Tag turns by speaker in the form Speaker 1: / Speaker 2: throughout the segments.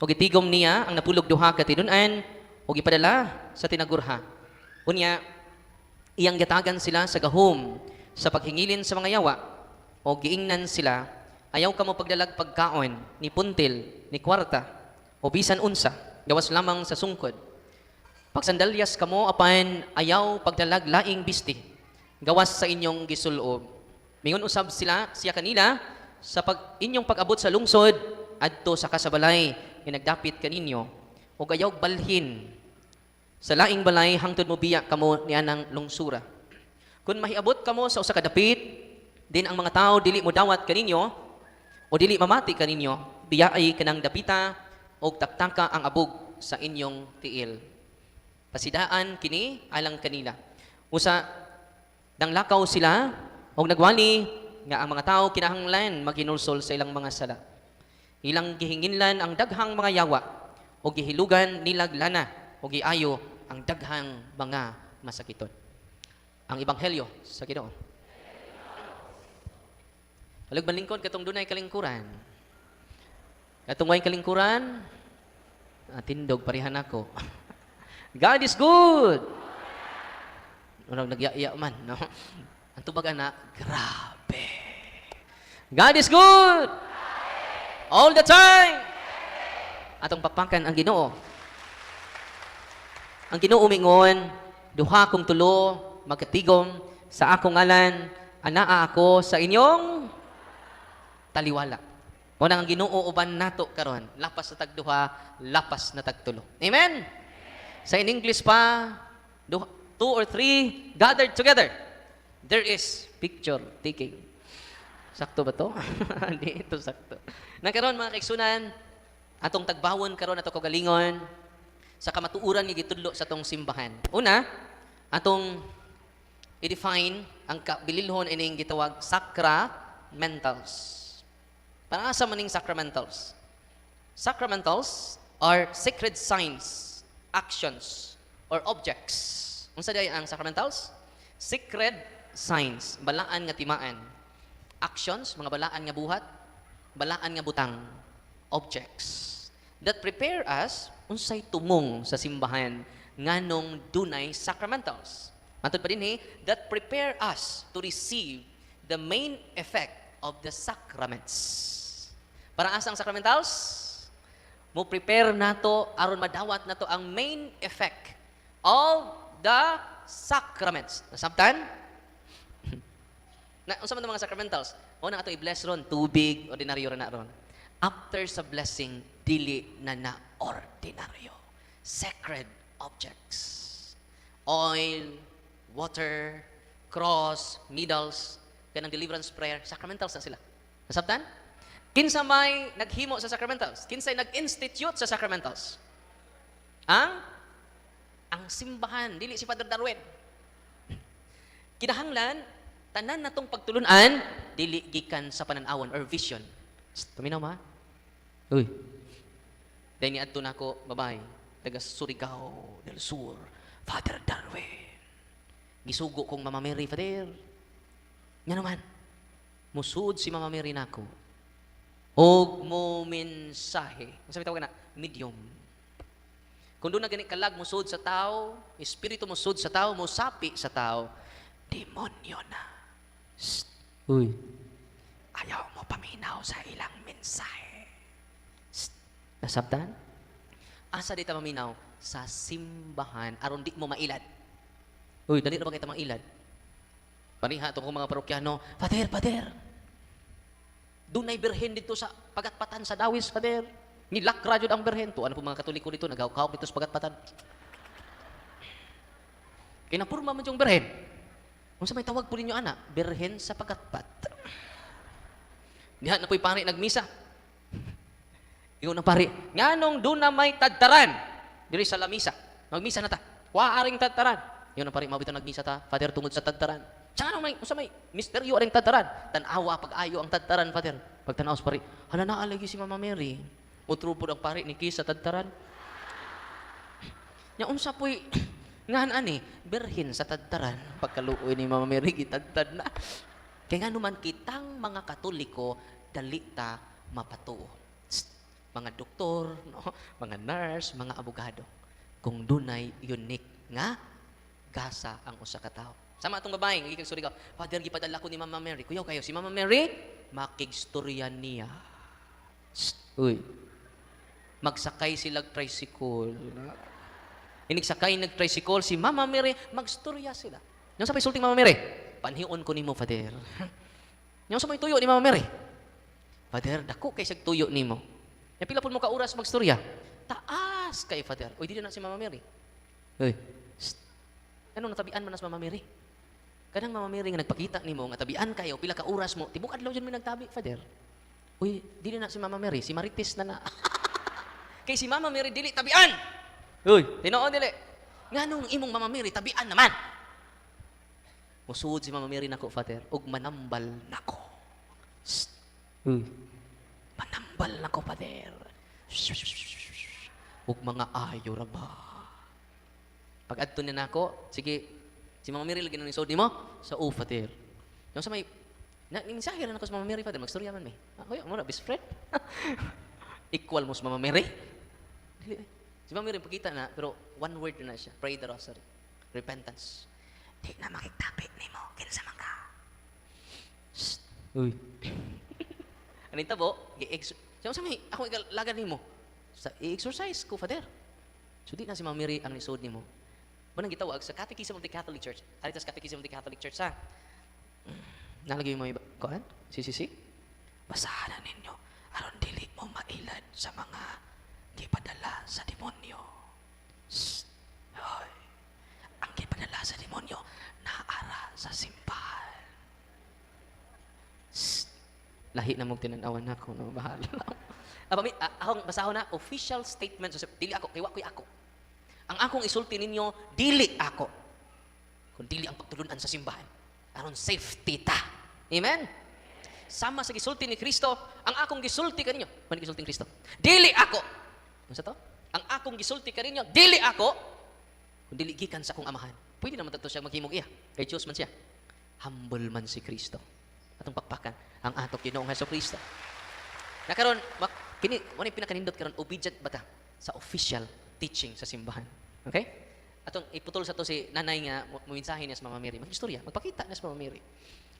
Speaker 1: O gitigom niya ang napulog duha ka tinun-an o gipadala sa tinagurha. Unya, iyang gatagan sila sa gahom sa paghingilin sa mga yawa o giingnan sila, ayaw ka mo pagdalag pagkaon ni puntil, ni kwarta o bisan unsa, gawas lamang sa sungkod. Pagsandalyas kamo apan ayaw pagdalag laing bisti, gawas sa inyong gisulob. Mingon usab siya kanila sa inyong pag-abot sa lungsod adto sa kasabalay nga nagdapit kaninyo o ayaw balhin sa laing balay hangtod mo biya kamo nianang lungsura. Kung mahiabot kamo sa usa ka dapit, din ang mga tao dili mo dawat kaninyo o dili mamati kaninyo, biyaay kanang dapita o taktaka ang abog sa inyong tiil. Pasidaan kini alang kanila. Usa danglakaw sila o nagwali nga ang mga tao kinahanglan maghinulsol sa ilang mga sala. Ilang gihinginlan ang daghang mga yawa o gihilugan nilag lana o giayo ang daghang mga masakiton. Ang ebanghelyo sa Ginoo. Halag manlingkod katong dunay kalingkuran. Katong way kalingkuran, tindog parihan ako. God is good. Unang nagyaya man, no? Ang tubag ana, grabe. God is good. All the time. Atong papakan ang Ginoo. Ang Ginoo mingon, duha kong tulo magkatigom sa akong ngalan, anaa ako sa inyong taliwala. Muna ang Ginoo uban nato karon, lapas na tagduha, lapas na tagtulo. Amen. Sa in English pa, 2 or 3 gathered together, there is picture taking. Sakto ba to? Hindi ito sakto. Nagkaroon mga kaigsunan, atong tagbawon karon ato kagalingon sa kamatuuran nga gitudlo sa atong simbahan. Una, atong i-define ang bililhon ining gitawag sacramentals. Para asa maning sacramentals? Sacramentals are sacred signs, actions, or objects. Unsa day ang sacramentals? Sacred signs, balaan nga timaan. Actions, mga balaan nga buhat, balaan nga butang, objects that prepare us unsay tumong sa simbahan nganong dunay sacramentals. Matod pa din that prepare us to receive the main effect of the sacraments. Para asa ang sacramentals? Mo prepare nato aron madawat nato ang main effect of the sacraments. Nasabtan? Unsa man ang mga sacramentals? Una ato i-bless ron, tubig, ordinaryo ra na ron. After sa blessing, dili na ordinaryo. Sacred objects. Oil, water, cross, needles, kanang deliverance prayer, sacramentals na sila. Nasabtan? Kinsa may naghimo sa sacramentals? Kinsay nag-institute sa sacramentals? Ang simbahan, dili si Father Darwin. Kinahanglan, tanan natong pagtulunan, dili gikan sa pananawon or vision. Tuminaw ma? Uy. Dahil niadto na ako, babae, taga Surigao del Sur, Father Darwin. Gisugo kong Mama Mary, Father. Nga naman, musud si Mama Mary nako. Og mo mensahe. Ang sabi tawag na, medium. Kung doon na ganit kalag musud sa tao, espiritu musud sa tao, musapi sa tao, demonyo na. Shh. Uy. Ayaw mo paminaw sa ilang mensahe. Shh. Nasabtan? Asa di ta maminaw? Sa simbahan, aron di mo mailad. Uy, dali na ba kita mailad? Paniha ito kong mga parokyano, Father, dunay berhen dito sa pagatpatan sa Dawis, Father. Nilakra jud ang berhen to. Ano po mga Katoliko dito, nagawkaw dito sa pagatpatan. Kinapurma man yung berhen. Kung sa may tawag po ninyo, ana, berhen sa pagatpat. Nihat na po'y pari nagmisa. Ikaw na pari, nganong doon na may tadtaran. Diri sa lamisa. Magmisa na ta. Waaring tadtaran. Yun na pari, mabito nagmisa ta. Father, tungod sa tadtaran. Tsaka may, kung sa may misteryo aring tadtaran. Tanawa, pag-ayo ang tadtaran, Father. Pag tanaos pari, hala na alagi si Mama Mary. Utrupod ang pari ni Kis sa tadtaran. Nya unsa po'y ngahan ani, berhin sa tadtaran. Pagkaluoy ni Mama Mary, gitadtad na. Kaya nga naman kitang mga Katoliko, dalita mapatuo. mga doktor, no? Mga nurse, mga abogado. Kung dunay unique nga gasa ang usa ka tawo. Sama atong babaeng, gikag ka, Father, gipadala ko ni Mama Mary. Kuyaw kayo, si Mama Mary, makigstorya niya. Uy, magsakay sila tricycle. Inigsakay nag-tricycle si Mama Mary, magstorya sila. Yung sa sulting Mama Mary, panhion ko nimo, Father. Yung sa may tuyo ni Mama Mary, Father, dako kay sag tuyo nimo. Yung pila po mo ka oras magstorya, taas kay Father. Uy, di na si Mama Mary. Uy, anong natabian man as Mama Mary? Kanang Mama Mary nga nagpakita nimo nga tabian kayo, pila ka oras mo, tibok adlaw dyan may nagtabi, Father. Uy, dili na si Mama Mary, si Marites na. Kay si Mama Mary dili tabian. Uy, tinuod dili. Nganong imong Mama Mary tabian naman. Musuod si Mama Mary nako, Father, ug manambal nako. Uy, manambal nako, Father. Ug mga ayo ra ba. Pag adto na nako, sige, si Mama Mary lagi na ni sod nimo sa Father. Yung sa may minsahe na ako sa Mama Mary, Father, magstorya man may. Kuya, mo na, best friend. Equal mo sa Mama Mary. Si Mama Mary, pagkita na, pero one word na siya. Pray the rosary. Repentance. Di na makiktabi ni mo. Kinsa man ka. Uy. Anong tabo? Sa may, ako igalagan ni mo. Sa i-exercise ko, Father. So, di na si Mama Mary ang nisod ni mo. Manang gitawag sa Catechism of the Catholic Church. Aritas Catechism of the Catholic Church, ha? Nalagay mo yung kuan? CCC? Basahan na ninyo. Aron dili mo mailad sa mga gipadala sa demonyo. Hoy. Ang gipadala sa demonyo naara sa simbahan. Lahi na mong tinanawan ako. No? Bahala. Akong basahon na, official statement. Dili ako, kaya ko'y ako. Ang akong isulti ninyo, dili ako. Kung dili ang pagtulunan sa simbahan. Aron safety ta. Amen? Sama sa gisulti ni Kristo, ang akong gisulti kaninyo. Ano gisulti ni Kristo? Dili ako. Ano sa to? Ang akong gisulti kaninyo, dili ako. Kung dili gikan sa akong amahan. Pwede naman tato siya maghimog iya. Kay Diyos man siya. Humble man si Kristo. Atong pakpakan ang atok Ginoong Hesukristo. Nakaroon, kini mo ni pinakanindot karon obedient bata sa official teaching sa simbahan. Okay? Atong iputol sa to si nanay nga muminsahe niya sa Mama Mary. Magistorya, magpakita niya sa Mama Mary.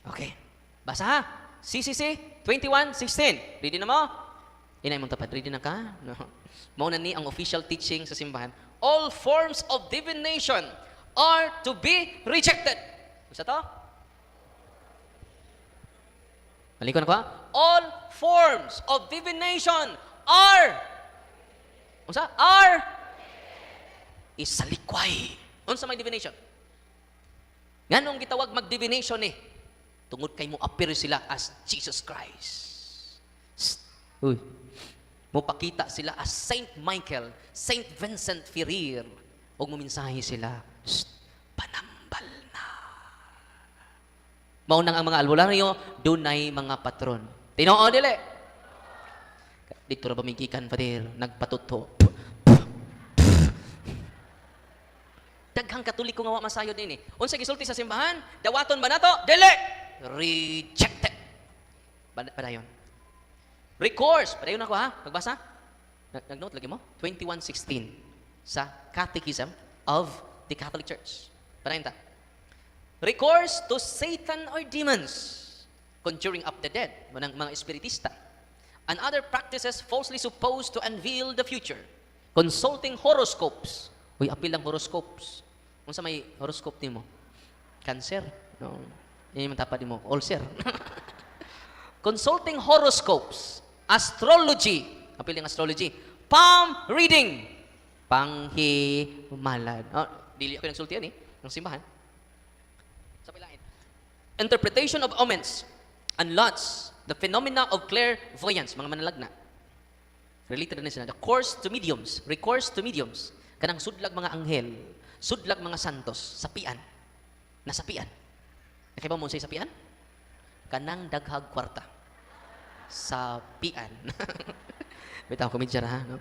Speaker 1: Okay. Basa ha. CCC 21:16. Ready na mo? Inay mong tapat. Ready na ka? No. Mauna ni ang official teaching sa simbahan. All forms of divination are to be rejected. Isa to? Malikon ako ha? All forms of divination are isalikway. Unsa may divination? Nganong gitawag mag-divination eh? Tungod kay mo appear sila as Jesus Christ. Uy. Mo pakita sila as Saint Michael, Saint Vincent Ferrer. O muminsahe sila, panambal na. Maunang ang mga albularyo, dunay mga patron. Tinoo dili. Dito ra bamigikan, Father, nagpatuto. Daghang Katoliko nga wa masayod ini. Unsa gisulti sa simbahan? Dawaton ba nato? Dili. Rejected. Padayon. Recourse. Padayon ako ha. Magbasa. Nag-note lagi mo. 21:16 sa Catechism of the Catholic Church. Padayon ta. Recourse to Satan or demons, conjuring up the dead, mga espiritista, and other practices falsely supposed to unveil the future, consulting horoscopes. Uy, apil lang horoscopes. Kung sa may horoscope ni mo? Cancer? No. Yan yung matapad mo. Ulcer. Consulting horoscopes. Astrology. Apil yung astrology. Palm reading. Panghimalan. Oh, dili ako nagsulti yan eh. Ng simbahan. Sa pilain. Interpretation of omens and lots. The phenomena of clairvoyance. Mga manalagna. Related na sila. The course to mediums. Recourse to mediums. Kanang sudlag mga anghel, sudlag mga santos, sapian. Nasapian. Nakiba mo sa sapian? Kanang daghag kwarta. Sapian. Bitaw ko medyo ha. No?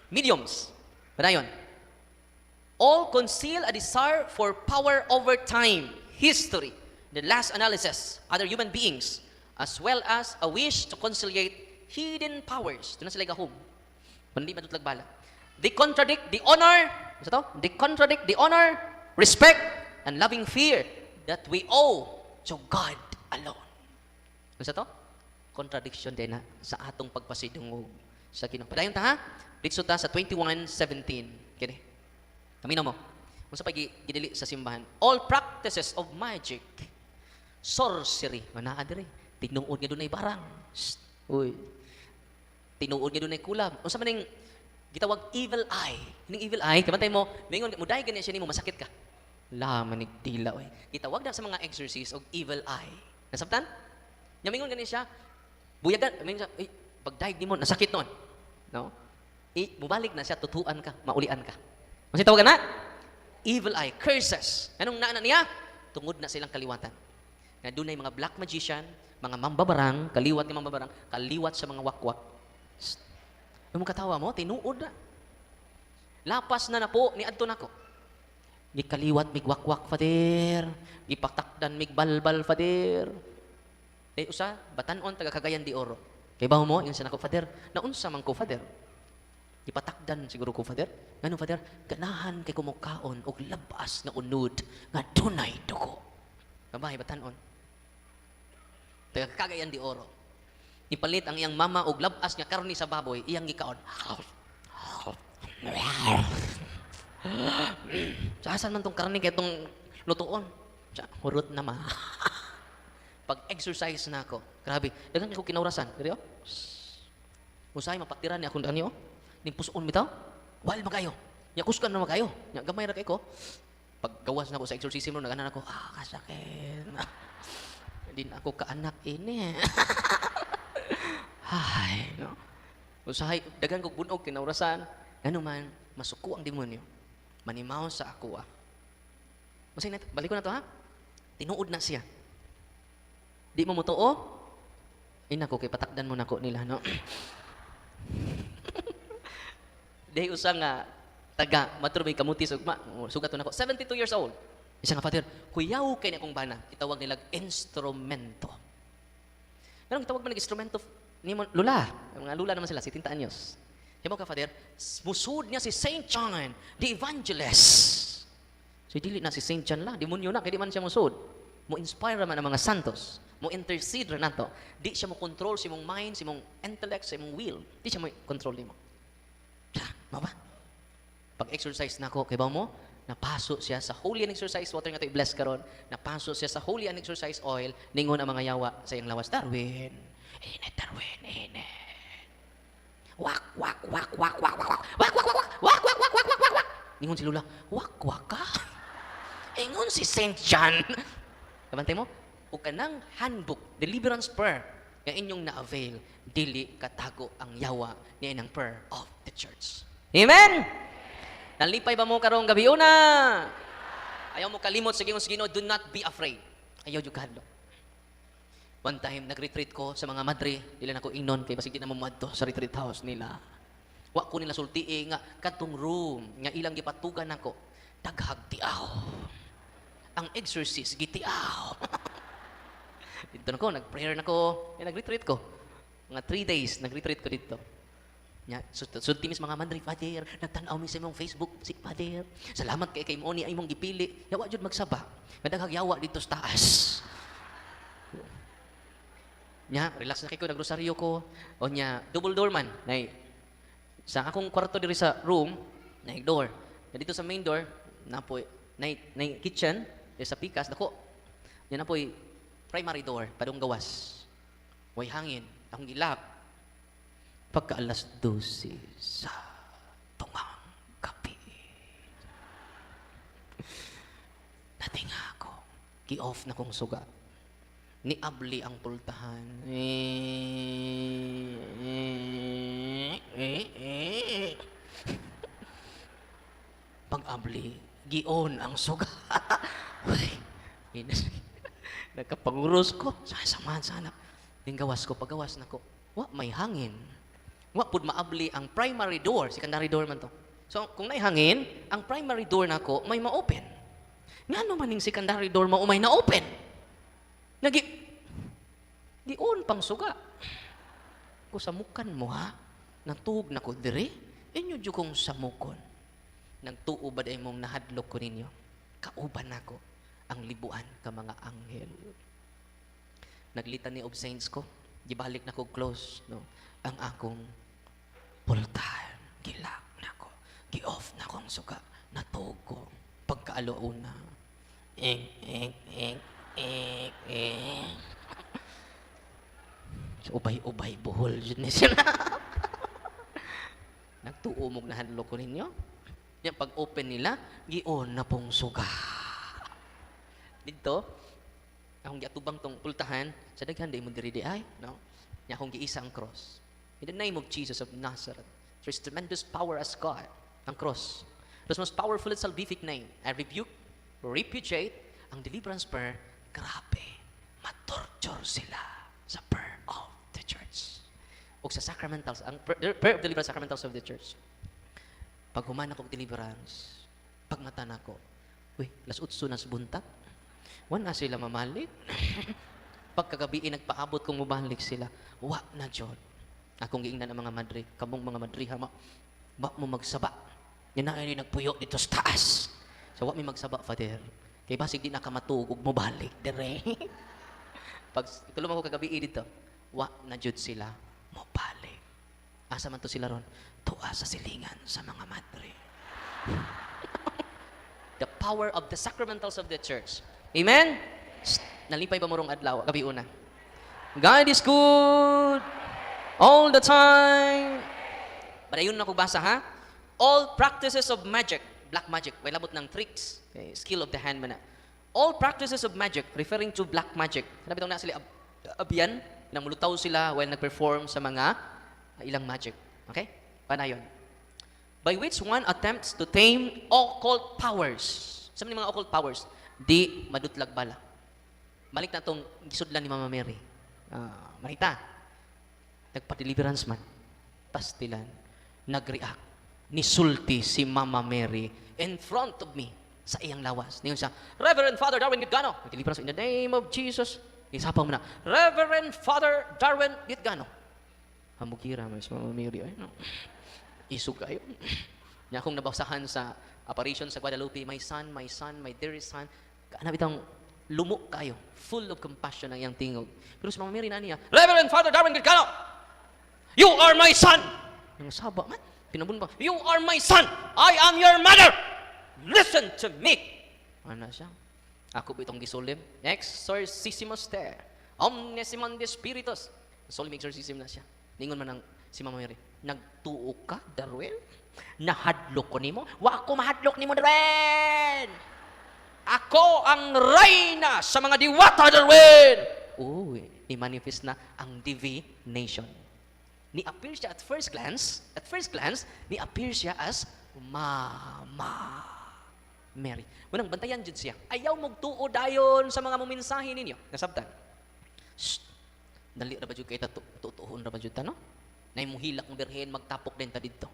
Speaker 1: Mediums. Padayon. All conceal a desire for power over time, history, the last analysis, other human beings, as well as a wish to conciliate hidden powers. Ito na sila gahom. Hindi matutlag bala. They contradict the honor, ano to? They contradict the honor, respect, and loving fear that we owe to God alone. Ano to? Contradiction din na sa atong pagpasidungog sa Ginoo. Padayon ta ha? Dito ta sa 21:17. Kini. Kamino mo. Kung sa pag-gidili sa simbahan, all practices of magic, sorcery, manaa diri. Tinuod nga dunay barang. Uy. Tinuod nga dunay kulam. Unsa man ning gitawag evil eye. Ning evil eye, kamantay mo, mingon muday gani siya nimo masakit ka. Laman ni dila oy. Gitawag na sa mga exorcist og evil eye. Nasabtan? Nya mingon gani siya, buyagan, mingon siya, pagdaig nimo nasakit noon. No? Mubalik na siya, tutuan ka, maulian ka. Kasi tawagan na? Evil eye, curses. Anong naana niya? Tungod na silang kaliwatan. Nga doon ay mga black magician, mga mambabarang, kaliwat ng mambabarang, kaliwat sa mga wakwak. Ano mo katawa mo? Tinuod na. Lapas na po, ni adto nako. Gikaliwat mig wakwak fader, gipatakdan mig balbal fader. Day usa, batanon taga Cagayan de Oro. Kay bawo mo, yung sinako fader, naunsa man ko fader. Ipatakdan siguro ko, Father. Ngano, Father? Ganahan kay kumukaon og labas nga unod nga dunay dugo. Kabay, batanon. Taga Cagayan de Oro. Ipalit ang iyang mama og labas nga karni sa baboy, iyang gikaon. Saasan man tong karni kay tong lutuon? Hurot na ma. Pag-exercise na ako. Grabe. Dagan ko kinaurasan. Pero, musay mapatiran ni akong dani, ning puson bitaw, wal magayo. Nya kuskan na magayo. Nya gamay ra kay ko. Paggawas na ko sa exorcism no, naganan ako, kasakit. Din ako kaanak ini. Hay, no. Usahay dagan kog bunog kinaurasan, ngano man masuko ang demonyo. Manimaw sa ako ah. Masay na balik ko na to ha. Tinuod na siya. Di mo mutuo? Nako kay patakdan mo nako nila no. Day usa nga taga maturbi kamuti sugma sugat na ako 72 years old. Isa nga father, kuyaw kay ni akong bana. Itawag nila instrumento. Anong itawag man instrumento ni lula? Mga lula naman sila 70 anyos. Kaya mo ka father, musud niya si Saint John the Evangelist. So dili na si Saint John la, demonyo na kay di man siya musud. Mo inspire man ang mga santos. Mo intercede ra nato. Di siya mo control si mong mind, si mong intellect, si mong will. Di siya mo control nimo. Maba? Pag-exercise na ako, kay ba mo? Napaso siya sa holy and exercise water nga ito i-bless karon. Napaso siya sa holy and exercise oil, ningon ang mga yawa sa iyang lawas. Darwin. Init, Darwin. Init. Wak, wak, wak, wak, wak, wak, wak, wak, wak, wak, wak, wak, wak, wak, wak, wak, wak. Ningon si Lula, wak, wak ka. Ingon si Saint John. Kabantay mo? O kanang handbook, deliverance prayer, nga inyong na-avail, dili katago ang yawa niya ng prayer of the church. Amen? Nalipay ba mo karong gabi una? Ayaw mo kalimot sa Ginoo, do not be afraid. Ayaw yung kahadlo. One time, nag-retreat ko sa mga madre, nila na ko inon, kay basig di na mo madto sa retreat house nila. Wa ko nila sulti nga katong room, nga ilang gipatugan ako, taghagtiaw. Ang exorcist, gitiaw. Dito na ko, nag-prayer na ko, nag-retreat ko. Mga 3 days, nag-retreat ko dito. Nya, timis mga mandri, Father, nagtanaw mi sa imong Facebook, si Father. Salamat kay mo ni imong gipili. Yawa jud magsaba. Madaghag yawa dito sa taas. Nya, relax na kay ko, nagrosaryo ko. O nya, double door man. Nay, sa akong kwarto diri sa room, nay door. Na dito sa main door, napoy, nay kitchen, sa pikas, dako. Nya napoy primary door, padung gawas. Way hangin, akong gilak. Pagka alas 12 sa tungang gabi. Natinga ako. Ki-off na kong suga. Niabli ang pultahan. Pag-abli, gi-on ang suga. Nagkapanguros ko. Samahan sa anak. Gawas ko, paggawas na ko. Wa, may hangin. Wa pud maabli ang primary door, secondary door man to. So kung nay hangin, ang primary door nako may ma-open. Ngano man ning secondary door mo may na-open? Gi-on pang suga. Ako samukan mo ha. Nagtuog na ko dire. Inyo jud kong samukon. Nagtuo ba day mong nahadlok ko ninyo? Kauban ako ang libuan ka mga anghel. Naglitan ni of saints ko. Gibalik na ko close, no? Ang akong pultahan. Gilak na ko. Gi-off na kong suka. Natuog ko. Pagkaalauna. Ubay-ubay buhol yun sila. Nagtuo mong nahadlok ko ninyo. Yan, pag-open nila, gi-on na pong suga. Dito, akong giatubang tong pultahan, sa daghan day mo diri di ay, no? Nya akong giisa ang cross. In the name of Jesus of Nazareth, there's tremendous power as God, ang cross. The most powerful and salvific name. I rebuke, repudiate, ang deliverance prayer, grabe, matorture sila sa prayer of the church. O sa sacramentals, ang prayer of deliverance sacramentals of the church. Pag human ako deliverance, pag mata na ko, uy, las utso nas buntag, wala sila mamalik. Pagkagabi, nagpaabot kung mabalik sila, wa na jod. Akong giingnan ang mga madre, kamong mga madre, wa mo magsaba. Yan na ay nagpuyo dito sa taas. So, wa mi magsaba, Father. Kaya basig di nakamatug, ug mo balik, dire. Pag itulong ako kagabi dito, wa na jud sila, mo balik. Asa man to sila ron? Tuwa sa silingan sa mga madre. The power of the sacramentals of the church. Amen? Nalipay ba mo rong adlaw? Gabi una. God is good all the time. Padayon na ko basa ha? All practices of magic, black magic, may labot ng tricks, okay, skill of the hand man na. All practices of magic, referring to black magic. Sabi itong na sila abyan, namulutaw sila while nag-perform sa mga ilang magic. Okay? Paano yun? By which one attempts to tame occult powers. Sa mga occult powers, di madutlag bala. Balik na itong gisudlan ni Mama Mary. Marita, nagpa-deliverance man. Pastilan. Nag-react. Nisulti si Mama Mary in front of me sa iyang lawas. Ngayon siya, Reverend Father Darwin Gitgano. Nag-deliverance in the name of Jesus. Isapang mo na, Reverend Father Darwin Gitgano. Hamukira, mas Mama Mary. Ay, no. Isog kayo. Niya akong nabasahan sa apparition sa Guadalupe, my son, my dearest son. Kanap itang lumok kayo. Full of compassion ang iyang tingog. Pero si Mama Mary na niya, Reverend Father Darwin Gitgano, you are my son! Yung saba man, pinabun pa, you are my son! I am your mother! Listen to me! Ano siya? Ako ba itong gisulim? Exorcissimus te. Omnisimum de Spiritus. Solim exorcism na siya. Ningon man ng si Mama Mary, nagtuo ka, Darwin? Nahadlok ko nimo? Wa ako mahadlok nimo, Darwin! Ako ang reyna sa mga diwata, Darwin! Uy, i-manifest na ang divination. Ni-appear siya at first glance, ni-appear siya as Mama Mary. Unang bantayan dyan siya. Ayaw magtuo dayon sa mga mumensahe ninyo. Nasabtan. Shh! Dali ra ba dyan kayo tutuhon ra ba dyan no? Na imong hilak ng birhen, magtapok din ta dito.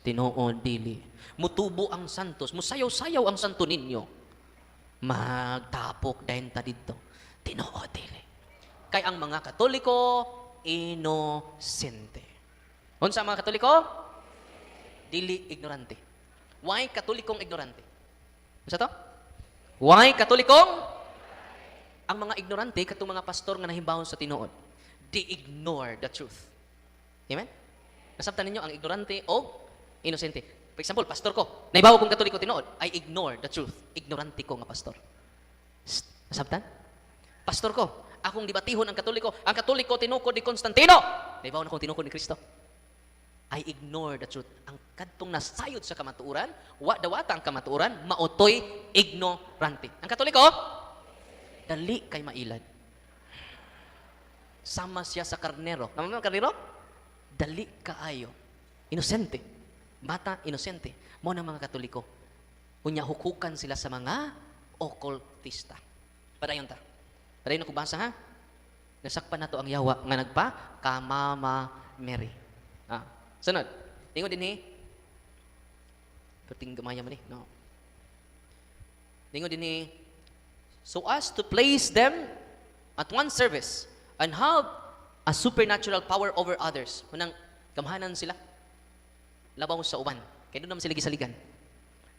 Speaker 1: Tinuod dili. Mutubo ang santos, musayaw-sayaw ang santo ninyo. Magtapok din ta dito. Tinuod dili. Kay ang mga Katoliko, inosente. Unsa mga Katoliko? Dili ignorante. Why Katolikong ignorante? Unsa to? Why Katolikong? Ang mga ignorante, katong mga pastor nga nahimbawon sa tinuod, they ignore the truth. Amen? Nasabtan ninyo ang ignorante o inosente. For example, pastor ko, naibaw kong Katoliko tinuod, I ignore the truth. Ignorante ko nga pastor. Nasabtan? Pastor ko, akong dibatihon ang Katoliko tinukod ni Constantino. Naibaw na kong tinukod ni Kristo. I ignore the truth. Ang kadtong nasayod sa kamatuuran, dawata ang kamatuuran, maotoy ignorante. Ang Katoliko, dali kay mailad. Sama siya sa karnero. Naman ang karnero? Dali kaayo. Inosente. Bata, inosente. Mo ng mga Katoliko. Unya hukukan sila sa mga occultista. Padayon ta. Padayon ako basa ha. Nasakpan na to ang yawa nga nagpa Mama Mary. Sunod. Tingod din Perting gamaya man no. Tingod din so as to place them at one service and have a supernatural power over others. Unang gamhanan sila. Labaw sa uban. Kaya doon naman sila gisaligan.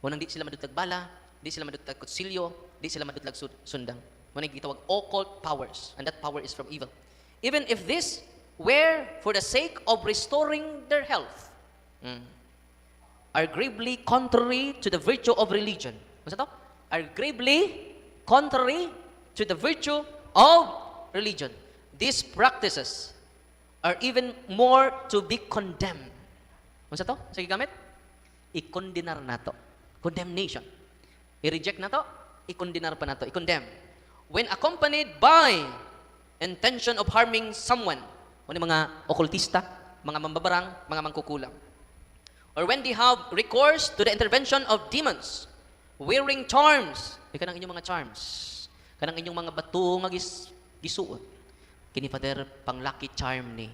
Speaker 1: Unang di sila madutag bala, di sila madutag kutsilyo, di sila madutag sundang. Unang gitawag occult powers. And that power is from evil. Even if this were for the sake of restoring their health, are gravely contrary to the virtue of religion. Ano to? Are gravely contrary to the virtue of religion. These practices are even more to be condemned. Ano sa to? Sige gamit? I-condenar na to. Condemnation. I-reject na to, i-condenar pa na to. I-condemn. When accompanied by intention of harming someone, o mga okultista, mga mambabarang, mga mangkukulam. Or when they have recourse to the intervention of demons, wearing charms. Kanang inyong mga charms. Kanang inyong mga bato nga gisuot. Kini Father, pang lucky charm ni.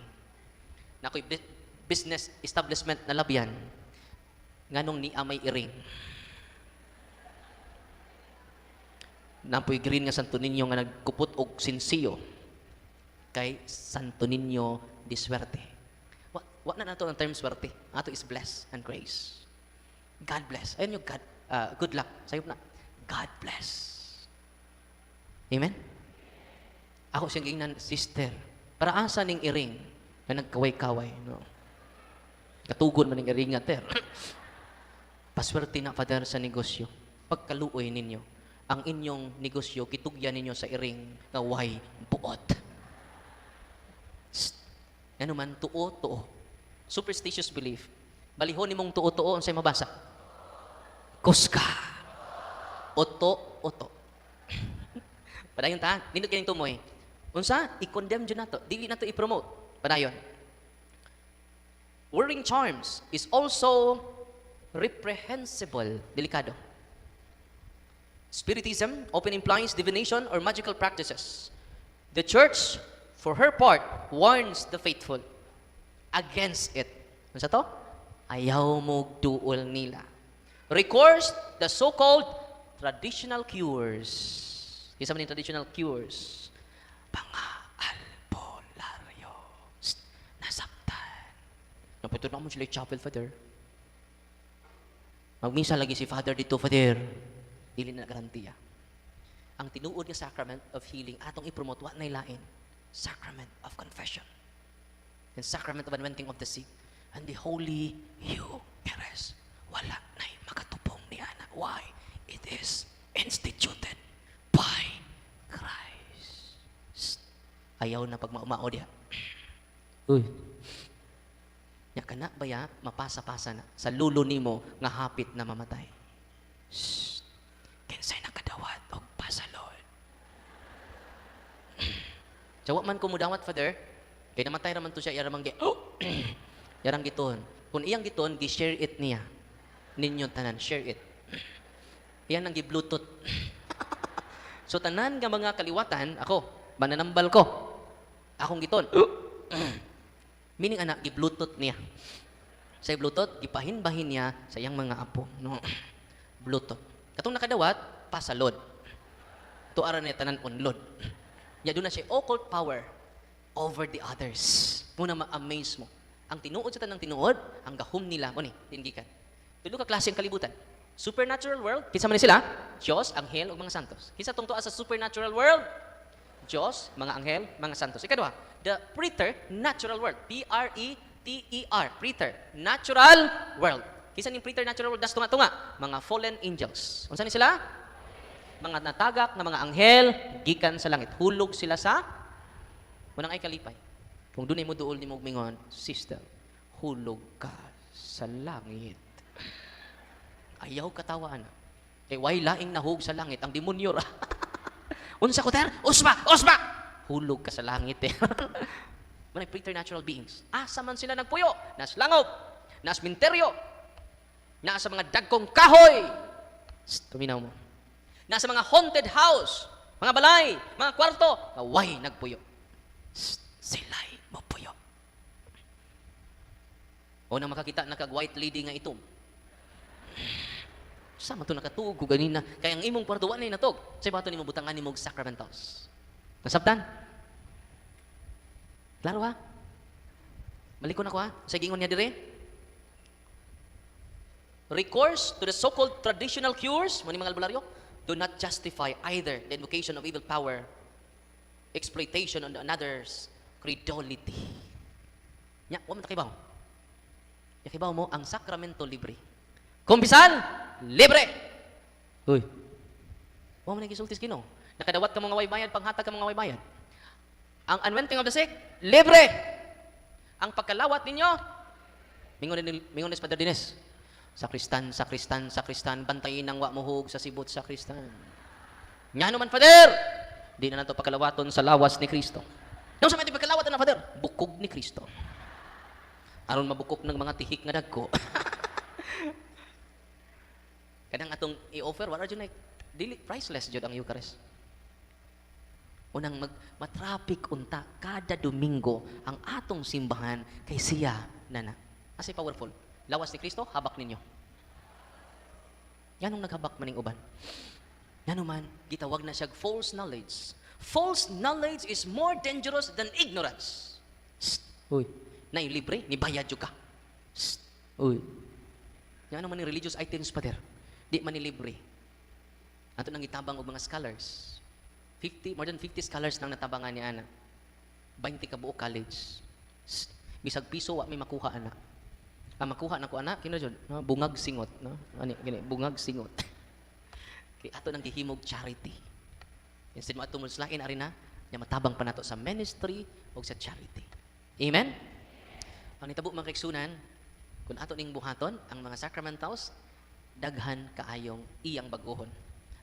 Speaker 1: Na ako'y business establishment na labyan. Nganong ni amay iring. Napoy green nga Santo Niño nga nagkupot og sinsiyo. Kay Santo Niño di swerte. Wa na nato ang term swerte. Ato is bless and grace. God bless. Ayun yung God, good luck. Sayop na. God bless. Amen? Ako siyang gingnan, sister, para asa ning iring na nagkaway-kaway, no? Katugon man ning iring nga, ter. Paswerte na, Father, sa negosyo. Pagkaluoy ninyo, ang inyong negosyo, kitugyan ninyo sa iring na way buot. Ano man, tuo. Superstitious belief. Balihon ni mong tuo, ang sa'yo mabasa. Kuska. Oto. Padayon ta, nindot kayo tumoy. Unsa, i-condemn dyan nato. Dili nato i-promote. Padayon. Wearing charms is also reprehensible. Delikado. Spiritism often implies divination or magical practices. The church, for her part, warns the faithful against it. Unsa to? Ayaw mo duol nila. Recourse the so-called traditional cures. Isa man yung traditional cures. Albularyo. Nasabtan. Napito na mo sila chapel, Father. Magmisa lagi si Father dito, Father. Dili na garantiya. Ang tinuod nga sacrament of healing, atong ipromote, wa na ilain. Sacrament of confession. And sacrament of anointing of the sick. And the Holy Eucharist. Wala na'y makatupong ni Ana. Why? It is instituted by Christ. Ayaw na pag maumao diya. Uy. Nya kana ba ya mapasa-pasa na sa lulo nimo nga hapit na mamatay. Kinsay nakadawat og pasalod. Jawa man ko mudawat, Father. Kay namatay raman to siya yaramang yarang giton. Kung iyang giton, gi-share it niya. Ninyo tanan, share it. Iyan ang gi-bluetooth. So tanan nga mga kaliwatan, ako, mananambal ko. Akong giton. Meaning anak, gi-bluetooth niya. Sa bluetooth, gipahin-bahin niya sa iyang mga apo. No? Bluetooth. Katong nakadawat, pasalod. Tuara niya tanan unlod. Ya doon na siya occult power over the others. Muna ma-amaze mo. Ang tinuod sa tanang tinuod, ang gahom nila, mo ni, tindikan. Tulo ka klase ang kalibutan. Supernatural world, kinsa man sila? Diyos, anghel, ug mga santos. Kinsa tong tuwa sa supernatural world? Diyos, mga anghel, mga santos. Ikaduha, the preternatural world. P-R-E-T-E-R. Preternatural world. Kinsa ning preternatural world? Das tunga-tunga. Mga fallen angels. Unsa ni sila? Mga natagak na mga anghel, gikan sa langit. Hulog sila sa munang ay kalipay. Kung doon ay mo duol ni mo mingon, sister, hulog ka sa langit. Ayaw katawaan. Kay way laing nahug sa langit ang demonyo ra. Unsa ko ter? Usba! Hulog ka sa langit eh. Mga preternatural beings. Asa man sila nagpuyo? Nas langob, nas minteryo, nasa mga dagkong kahoy. Tuminaw mo. Nasa mga haunted house, mga balay, mga kwarto, way nagpuyo. Sila'y mapuyo. O nang makakita nakag-white lady nga itom. Sama to nakatuog ko ganina. Kaya ang imong kwarto, wala na natog. Sa bato ni mo butangan ni mo sacramentals. Nasabtan? Klaro ha? Malikon ako ha? Sa gingon niya dire. Recourse to the so-called traditional cures, mga albularyo, do not justify either the invocation of evil power, exploitation on another's credulity. Nya, wa man takibaw. Yakibaw mo ang sakramento libre. Kumbisal, libre. Uy. Wa man gisultis Ginoo. Nakadawat ka mga waybayan, panghatag ka mga waybayan. Ang anointing of the sick, libre. Ang pagkalawat ninyo, mingon ni Padre Dines. Sakristan, sakristan, sakristan, bantayin ang wa muhog sa sibot sakristan. Nya naman, Father, di na nato pagkalawaton sa lawas ni Kristo. Nung sa may pagkalawatan na, Father, bukog ni Kristo. Aron mabukok ng mga tihik nga dagko. Kadang atong i-offer, wala dyan dili, priceless dyan ang Eucharist. Unang matraffic unta kada Domingo ang atong simbahan kay siya nana. Asay powerful. Lawas ni Kristo, habak ninyo. Yanong naghabak maning uban. Yanuman, gitawag na siya false knowledge. False knowledge is more dangerous than ignorance. Uy, na libre, ni bayad ka. Uy. Yan naman ni religious items, Pater. Di man ni libre. Ato nang itabang og mga scholars. More than 50 scholars nang natabangan ni ana. 20 ka buok college. Bisag piso wa may makuha ana. Ang makuha na ko ana kino jud, no? Bungag singot, no? Ani gini, bungag singot. Kay ato nang gihimog charity. Instead mo ato muslain ari na, nya matabang pa nato sa ministry o sa charity. Amen. Ang nitabo mga kaigsunan, kung ato ning buhaton ang mga sacramentals, daghan kaayong iyang bag-ohon.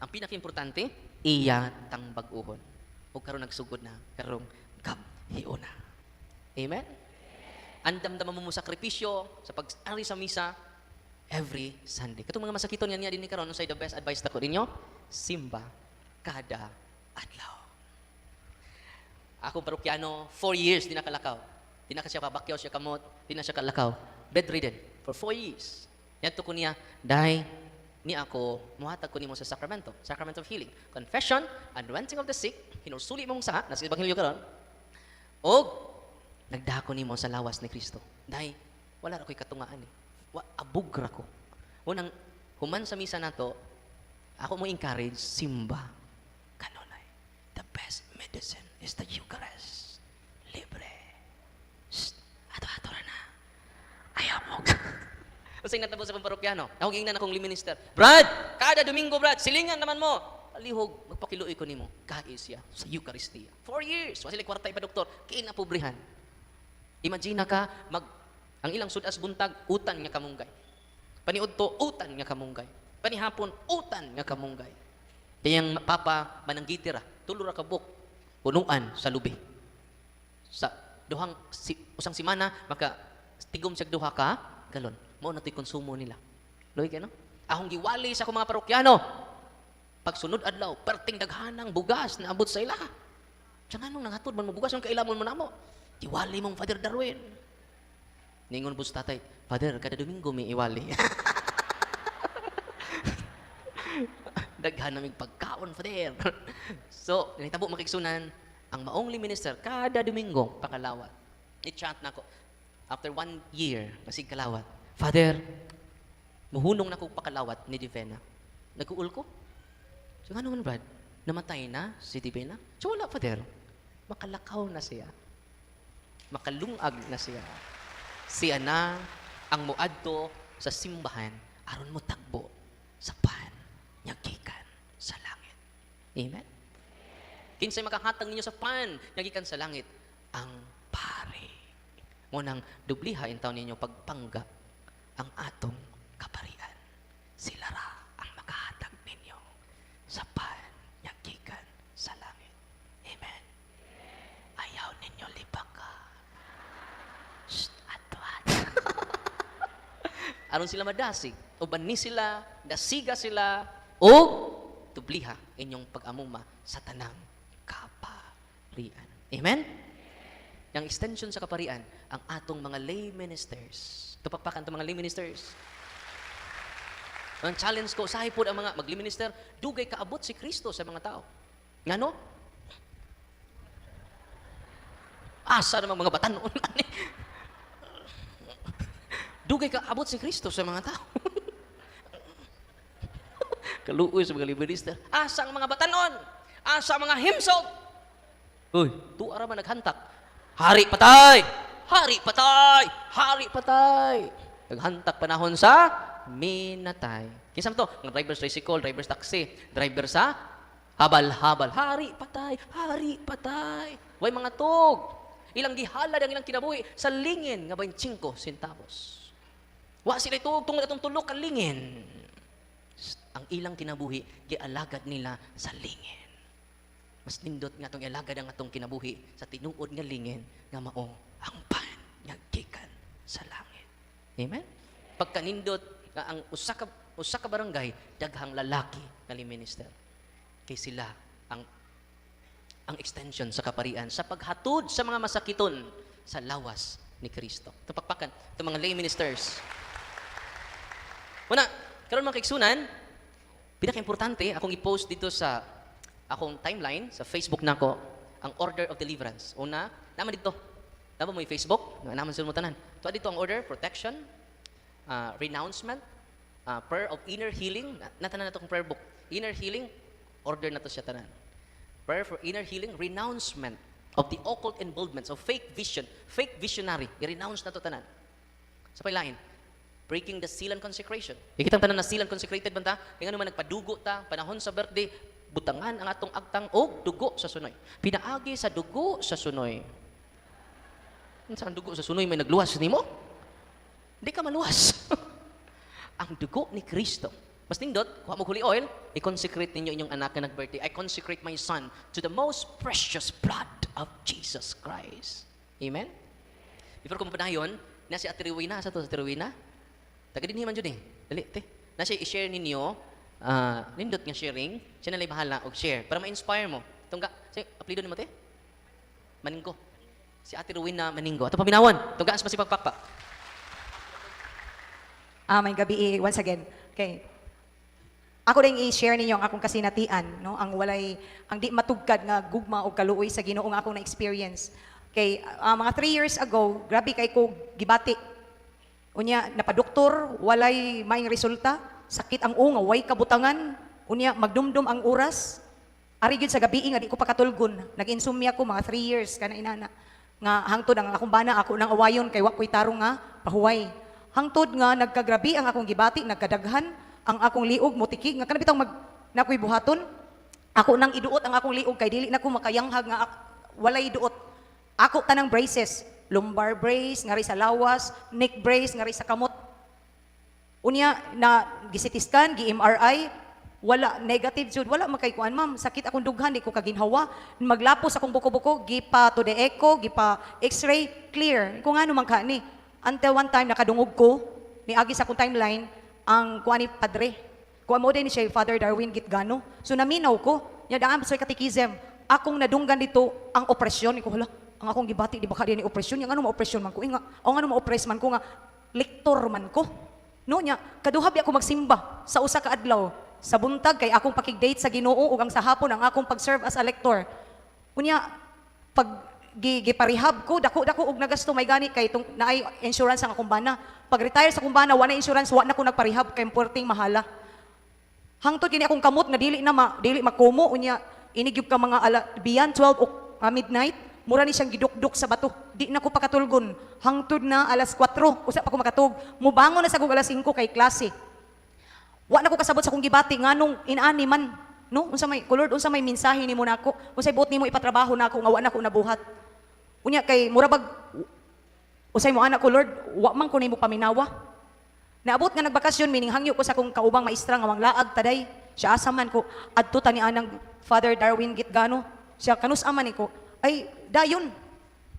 Speaker 1: Ang pinaka-importante, iya tang bag-ohon. O karon nagsugod na, karong hiuna. Amen? Andam-dama mo sakripisyo sa pag-ari sa misa every Sunday. Katong mga masakiton nga niya din ni karon, say the best advice ko ninyo, simba kada adlaw. Ako parokyano, 4 years di nakalakaw. Di na siya pabakyaw siya kamot, di na siya kalakaw. Bedridden for 4 years. Yato ko niya, dahil ni ako, muhatag ko nimo sa sakramento, sacrament of healing, confession, anointing of the sick, hinusuli mong saha, nasa Ebanghelyo karon, o nagdako nimo sa lawas ni Kristo. Dahil wala ra ko'y katungaan eh. Abog ra ko. Unang human sa misa nato, ako mo encourage, simba. Kanunay. The best medicine is the Eucharist. Libre. Ato-ato na. Ayaw mo. Kasi natabo sa pamparokyano, nahuging na akong liminister. Brad, kada Domingo, Brad, silingan naman mo. Alihog, magpakiluoy ko nimo. Kaisya sa Eucharistia. 4 years. Wasili kwarta pa doktor. Kiin na pobrihan. Imagine ka, ang ilang sudas buntag, utan nga kamunggay. Paniudto, utan nga kamunggay. Panihapon, utan nga kamunggay. Kayang papa, mananggitira, tulura ka buk, punuan sa lubi. Sa duhang, usang simana, maka tigom siya duha ka, galon. Mao na to'y konsumo nila. Loy kayo, no? Ahong giwali sa akong mga parokyano. Pagsunod adlaw, perting daghanang bugas na abot sa ila. Diyan anong nangatod man mo bugas, yung kailamon mo na mo. Iwali mong Father Darwin. Ningon po sa tatay, Father, kada Domingo may iwali. Daghan naming pagkaon, Father. So, nanitabo makiksunan, ang maongli minister, kada Domingo, pakalawat. I-chat na ako. After 1 year, nasig kalawat. Father, muhunong na ko pakalawat ni Divena. Nag-uul ko. So, ano man, Brad? Namatay na si Divena? So, wala, Father. Makalakaw na siya. Makalungag na siya. Siya na ang muadto sa simbahan aron mo tagbo sa panyagikan sa langit. Amen? Kinsay makahatag ninyo sa panyagikan sa langit? Ang pari. Ngunang dubliha in taon ninyo pagpangga ang atong kaparian. Sila ra ang makahatag ninyo sa panyagikan sa langit. Amen? Ayaw ninyo libak ka. At-at. Aron sila madasig, o bani sila, dasiga sila, o dubliha inyong pag-amuma sa tanang kaparian. Amen? Yung extension sa kaparian, ang atong mga lay ministers. Tupakpakan itong mga lay ministers. Ang challenge ko, sahi po ang mga mag-lay minister, dugay kaabot si Kristo sa mga tao. Nga no? Asa namang mga batanon ani. Dugay ka abot si Kristo sa mga tao. Kaluoy sa mga liberista. Asa ang mga batanon? Asa ang mga himsog? Uy, tuara man naghantak. Hari patay! Hari patay! Hari patay! Naghantak panahon sa minatay. Kinsa man to? Ng driver's tricycle, driver's taxi, driver sa habal-habal. Hari patay! Hari patay! Way mga tog. Ilang gihalad ang ilang kinabuhi sa lingin nga 25 centavos. Wa sila itong tungod atong tulok ka lingin. Ang ilang kinabuhi gialagad nila sa lingin. Mas nindot nga atong ialagad ang atong kinabuhi sa tinuod nga lingin nga mao ang pan nga gikan sa langit. Amen. Pagkanindot nga ang usa ka barangay daghang lalaki nga minister. Kay sila ang extension sa kaparian sa paghatod sa mga masakiton sa lawas ni Kristo. Ito pakpakan, ito mga lay ministers. Una, karon mga kaigsunan, pinaka-importante, akong i-post dito sa akong timeline, sa Facebook nako, ang Order of Deliverance. Una, naman dito. Tama mo yung Facebook? Naman sila mo tanan. Ito dito ang order, protection, renouncement, prayer of inner healing. Natanan na ito kong prayer book. Inner healing, order na to siya tanan. Prayer for inner healing, renouncement of the occult involvements of fake vision, fake visionary. I-renounce na to tanan. Sa pailain, breaking the seal and consecration. Ikitang tanan na seal and consecrated banta, kaya naman nagpadugo ta, panahon sa birthday, butangan ang atong agtang og dugo sa sunoy. Pinaagi sa dugo sa sunoy. Saan dugo sa sunoy may nagluwas nimo? Hindi ka maluwas. Ang dugo ni Kristo. Mas nindot, kuha mo holy oil, i-consecrate ninyo inyong anak na nag-birthday. I consecrate my son to the most precious blood of Jesus Christ. Amen? Before ko mapanayon, na si Ate Rowena, sa to sa Ate Rowena? Taga din man dyan eh. Dali, te. Na siya i-share ninyo, nindot nga sharing, siya nalay bahala og share para ma-inspire mo. Tungga, say, apelido ni mo, te? Maninggo. Si Ate Rowena Maninggo. Ato paminawan. Tungga, sa masipagpakpak.
Speaker 2: May gabi once again. Okay. Ako rin i-share ninyo ang akong kasinatian, no? Ang di matugkad nga gugma o kaluoy sa Ginoo nga akong na-experience. Okay, mga 3 years ago, grabe kay ko gibati. Unya, napadoktor, walay maing resulta, sakit ang unga, way kabutangan, unya, magdumdum ang oras. Ari gyud sa gabi nga di ko pakatulgon. Nag-insomnia ko mga 3 years kana inana. Nga hangtod ang akong bana ako nang awayon kay wa ko'y tarong nga pahuway. Hangtod nga nagkagrabi ang akong gibati, nagkadaghan ang akong liog mutiki nga kana bitang nakoy buhaton. Ako nang iduot ang akong liog kay dili na ko makayanghag nga walay duot. Ako tanang braces, lumbar brace ngari sa lawas, neck brace ngari sa kamot. Unya na gisitiskan, gi-MRI, wala negative jud, wala makay kuan ma'am, sakit akong dughan di ko kaginhawa. Maglapos akong buko-buko, gipa to the echo, gipa x-ray, clear. Kung ano man ka ni. Until one time nakadungog ko, ni agi sa akong timeline ang kuan ni padre. Kuan mo din siya Father Darwin Gitgano. So naminaw ko, nya daan sa katikism, akong nadunggan dito ang operasyon. Ko hala, ang akong gibati di baka di ni operasyon, yang ano ma-operasyon man ko, inga, o ano ma-opress man ko nga lektor man ko. No nya, kaduhabi ako magsimba sa usa ka adlaw sa buntag kay akong pakig-date sa Ginoo ug ang sa hapon ang akong pag-serve as a lector. Unya pag giparehab ko dako og nagasto may gani kay tung naay insurance ang akong bana. Pag-retire sa akong bana wala insurance, wa na ko nagparehab kay puwerteng mahala. Hangtod kini akong kamot na dili makumo unya inigyud ka mga biyan 12 o midnight. Mura ni siyang gidukduk sa bato. Di na ko pakatulgon. Hangtod na alas 4, usa pa ko makatug. Mubangon na sa kong alas 5 kay klase. Wa na ko kasabot sa kong gibati nganong inani man, no? Unsa may Lord, unsa may mensahe nimo nako? Unsay buot nimo ipatrabaho nako nga wa na ko nabuhat. Unya kay murabag usay mo anak ko Lord, wa man ko nimo paminawa. Naabot nga nagbakasyon meaning hangyo ko sa kong kaubang maestra nga wanglaag taday. Siya asa man ko adto ta ni anang Father Darwin Gitgano. Siya kanus aman ni ko. Ay, dayon.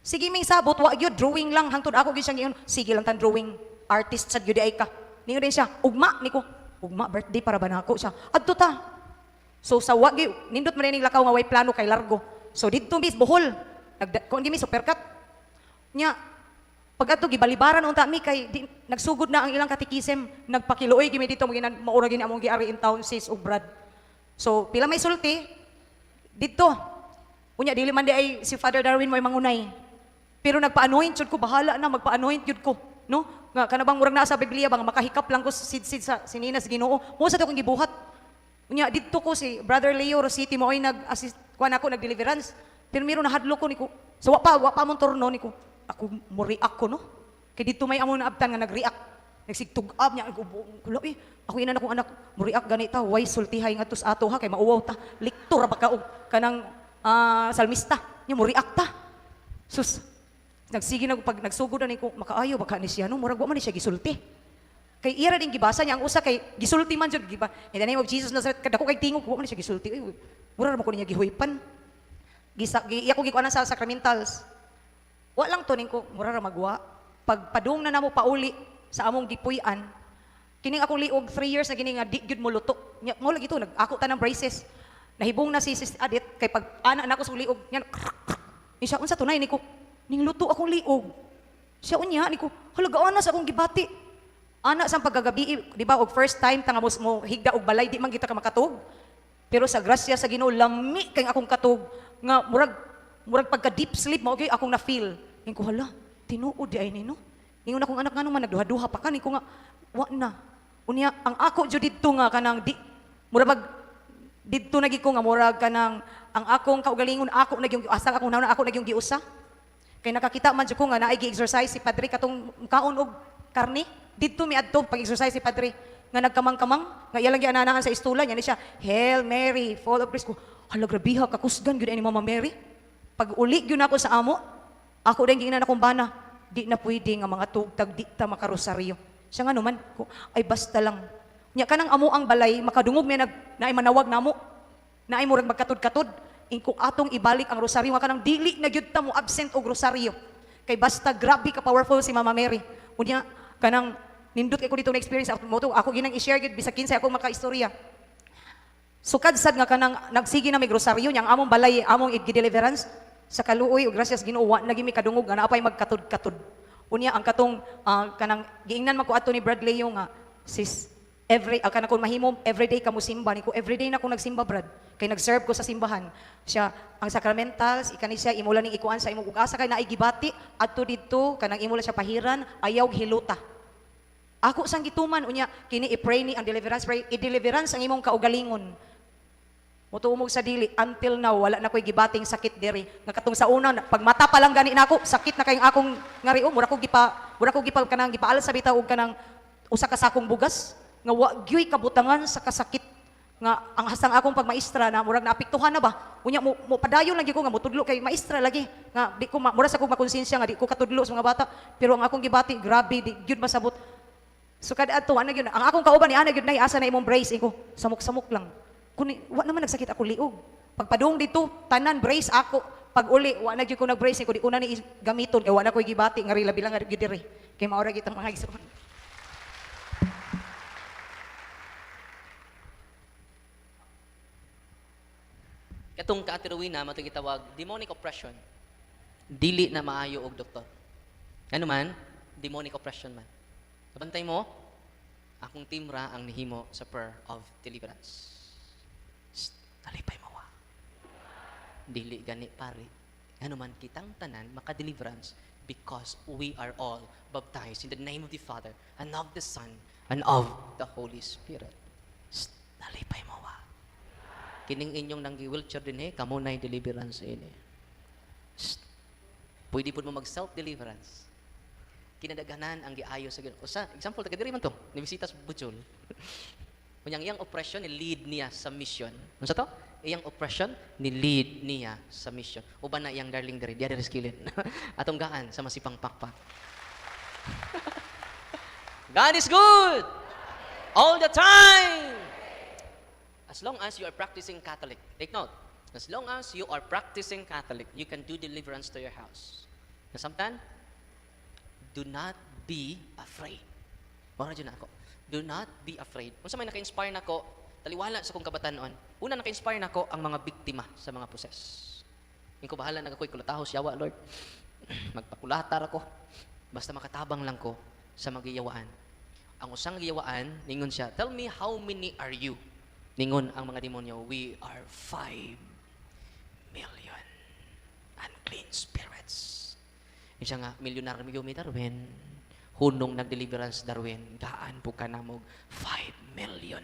Speaker 2: Sige ming sabot, wa gyud drawing lang hangtod ako gyud siyang iyon. Sige lang tan drawing artist sad gyud ay ka. Ningo din siya, ugma niko. Ugma birthday para ba nako siya. Adto ta. So sa wa gyud nindot man ning lakaw nga way plano kay largo. So didto mis Bohol. Kon gimi supercut. Nya pag adto gibalibaran unta mi kay nagsugod na ang ilang katikisem, nagpakiluoy gimi dito mo maura gini among giari in town sis ug Brad. So pila may sulti didto. Unya dili man di ay si Father Darwin mo'y mangunay. Pero nagpa-anoint jud ko, bahala na magpa-anoint jud ko, no? Nga kanabang murag naa sa Biblia bang makahikap lang ko sid sa sininas Ginoo. Mo sa to kong gibuhat. Unya didto ko si Brother Leo Rositi mo ay nag-assist kuan ako nag-deliverance. Pero miro nahadlo ko niko. So wa pa mong turno niko. Ako mo react ko no. Kay dito may amo na abtan nga nag-react. Nagsigtug-up niya ako ako ina akong anak mo react ganita way sultihay nga tus ato ha kay mauwaw ta. Liktor ba ka og kanang salmista. Nya mo react ta. Sus nagsige na pag nagsugod na niko makaayo baka ni siya no murag wa man ni siya gisulti. Kay ira din gibasa niya ang usa kay gisulti man jud giba. In the name of Jesus Nazareth kadako kay tingog wa man ni siya gisulti. Mura ra mo ko niya gihuypan. Iya ko gikuan sa sacramentals. Wa lang to ningko mura ra magwa. Pag padung na namo pauli sa among gipuy-an. Kining akong liog 3 years na gini nga di gyud mo luto. Nya mo lagi to nag-ako ta ng braces. Nahibong na si Sis Adit kay pag ana nako sa liog nya. Ni siya unsa tunay niko ning luto akong liog. Siya unya niko halagaan na sa akong gibati. Ana sa pagkagabi, di ba, og first time tanga mo higda og balay di man kita ka makatug. Pero sa grasya sa Ginoo lami kay akong katug nga murag pagka deep sleep mo okay akong na feel. Ning ko hala, tinuod di ay nino. Ingon akong anak ngano man nagduha-duha pa kan ko nga wa na. Unya ang ako jud didto nga kanang di murag didto na ko nga murag kanang ang akong kaugalingon ako nagyong asa akong nauna ako nagyong giusa. Kay nakakita man jud ko nga naay gi-exercise si Padre katong kaon og karne. Dito mi adto pag-exercise si Padre nga nagkamang-kamang nga iya lang giananahan sa istula niya ni siya Hail Mary full of grace ko hala grabiha kakusgan gyud ni Mama Mary pag uli gyud nako sa amo ako din giingnan akong bana di na pwede nga mga tugtag di ta makarosaryo siya nga naman ko ay basta lang nya kanang amo ang balay makadungog mi naay manawag namo naay murag magkatud-katud ingko atong ibalik ang rosaryo nga kanang dili na gyud ta mo absent og rosaryo kay basta grabe ka powerful si Mama Mary unya kanang nindot kay ko dito na experience ako ginang i-share gid bisag kinsa akong makaistorya. Sukad sad nga kanang nagsige na may grosaryo nya ang among balay among i-deliverance sa kaluoy ug gracias Ginoo wa na gimi kadungog nga naapay magkatud-katud. Unya ang katong kanang giingnan man ko adto ni Bradley yung sis kanang kun mahimo everyday ka mo simba niko everyday na ko nagsimba Brad kay nag-serve ko sa simbahan. Siya ang sacramentals ikani siya imula ning ikuan sa imong ug-asa kay naay gibati adto didto kanang imula siya pahiran ayaw hiluta. Ako sang gituman unya kini i-pray ni ang deliverance pray i-deliverance ang imong kaugalingon. Mutuumog sa dili until now wala na koy gibating sakit diri. Nga katong sa una pag mata pa lang gani nako sakit na kay akong ngari mura ko gipa kanang gipaal sa bitaw og kanang usa ka sakong bugas nga wa gyoy kabutangan sa kasakit nga ang hasang akong pagmaestra na murag naapektuhan na ba unya mo padayon lagi ko nga motudlo kay maestra lagi nga di ko mura sa akong makonsensya nga di ko katudlo sa mga bata pero ang akong gibati grabe di gyud masabot. So kada adto ana gyud ang akong kauban ni ana gyud nay asa na imong brace ko samok-samok lang. Kuni wa naman nagsakit ako liog. Pagpadung dito tanan brace ako pag uli wa na gyud ko nag-brace ko di una ni gamiton kay wa na koy gibati nga rila bilang gyud diri. Kay maura gyud ang mga igsoon.
Speaker 1: Katong kaatiruwina matong gitawag demonic oppression. Dili na maayo og doktor. Ano man? Demonic oppression man. Bantay mo, akong timra ang nihimo sa prayer of deliverance. Talipay mo wa. Dili gani pare. Ano man kitang tanan maka-deliverance because we are all baptized in the name of the Father and of the Son and of the Holy Spirit. Talipay mo wa. Kining inyong nanggi-wheelchair din kamo na'y deliverance ini. Pwede po mo mag-self-deliverance. Kinadaghanan ang giayo sa Ginoo. Sa example taga diri man to, nibisita sa Butchol. Kunyang iyang oppression ni lead niya sa mission. Unsa to? Iyang oppression ni lead niya sa mission. Uban na iyang darling diri, diya diri skilled. Atong gaan sa masipang pakpak. God is good all the time. As long as you are practicing Catholic. Take note. As long as you are practicing Catholic, you can do deliverance to your house. Nasamtan? Do not be afraid. Mara dyan ako. Do not be afraid. Kung sa may naka-inspire nako, taliwala sa kong kabatanon, una naka-inspire nako ang mga biktima sa mga poses. Yung ko bahala nagakoy kulatahos, yawa, Lord. Magpakulatar ako. Basta makatabang lang ko sa magiyawaan. Ang usang giyawaan, ningon siya, tell me how many are you? Ningon ang mga demonyo, we are 5 million unclean spirits. Isa nga, milyonaryo mi Darwin. Hunong nag-deliverance Darwin. Gaan po ka na mo $5 million.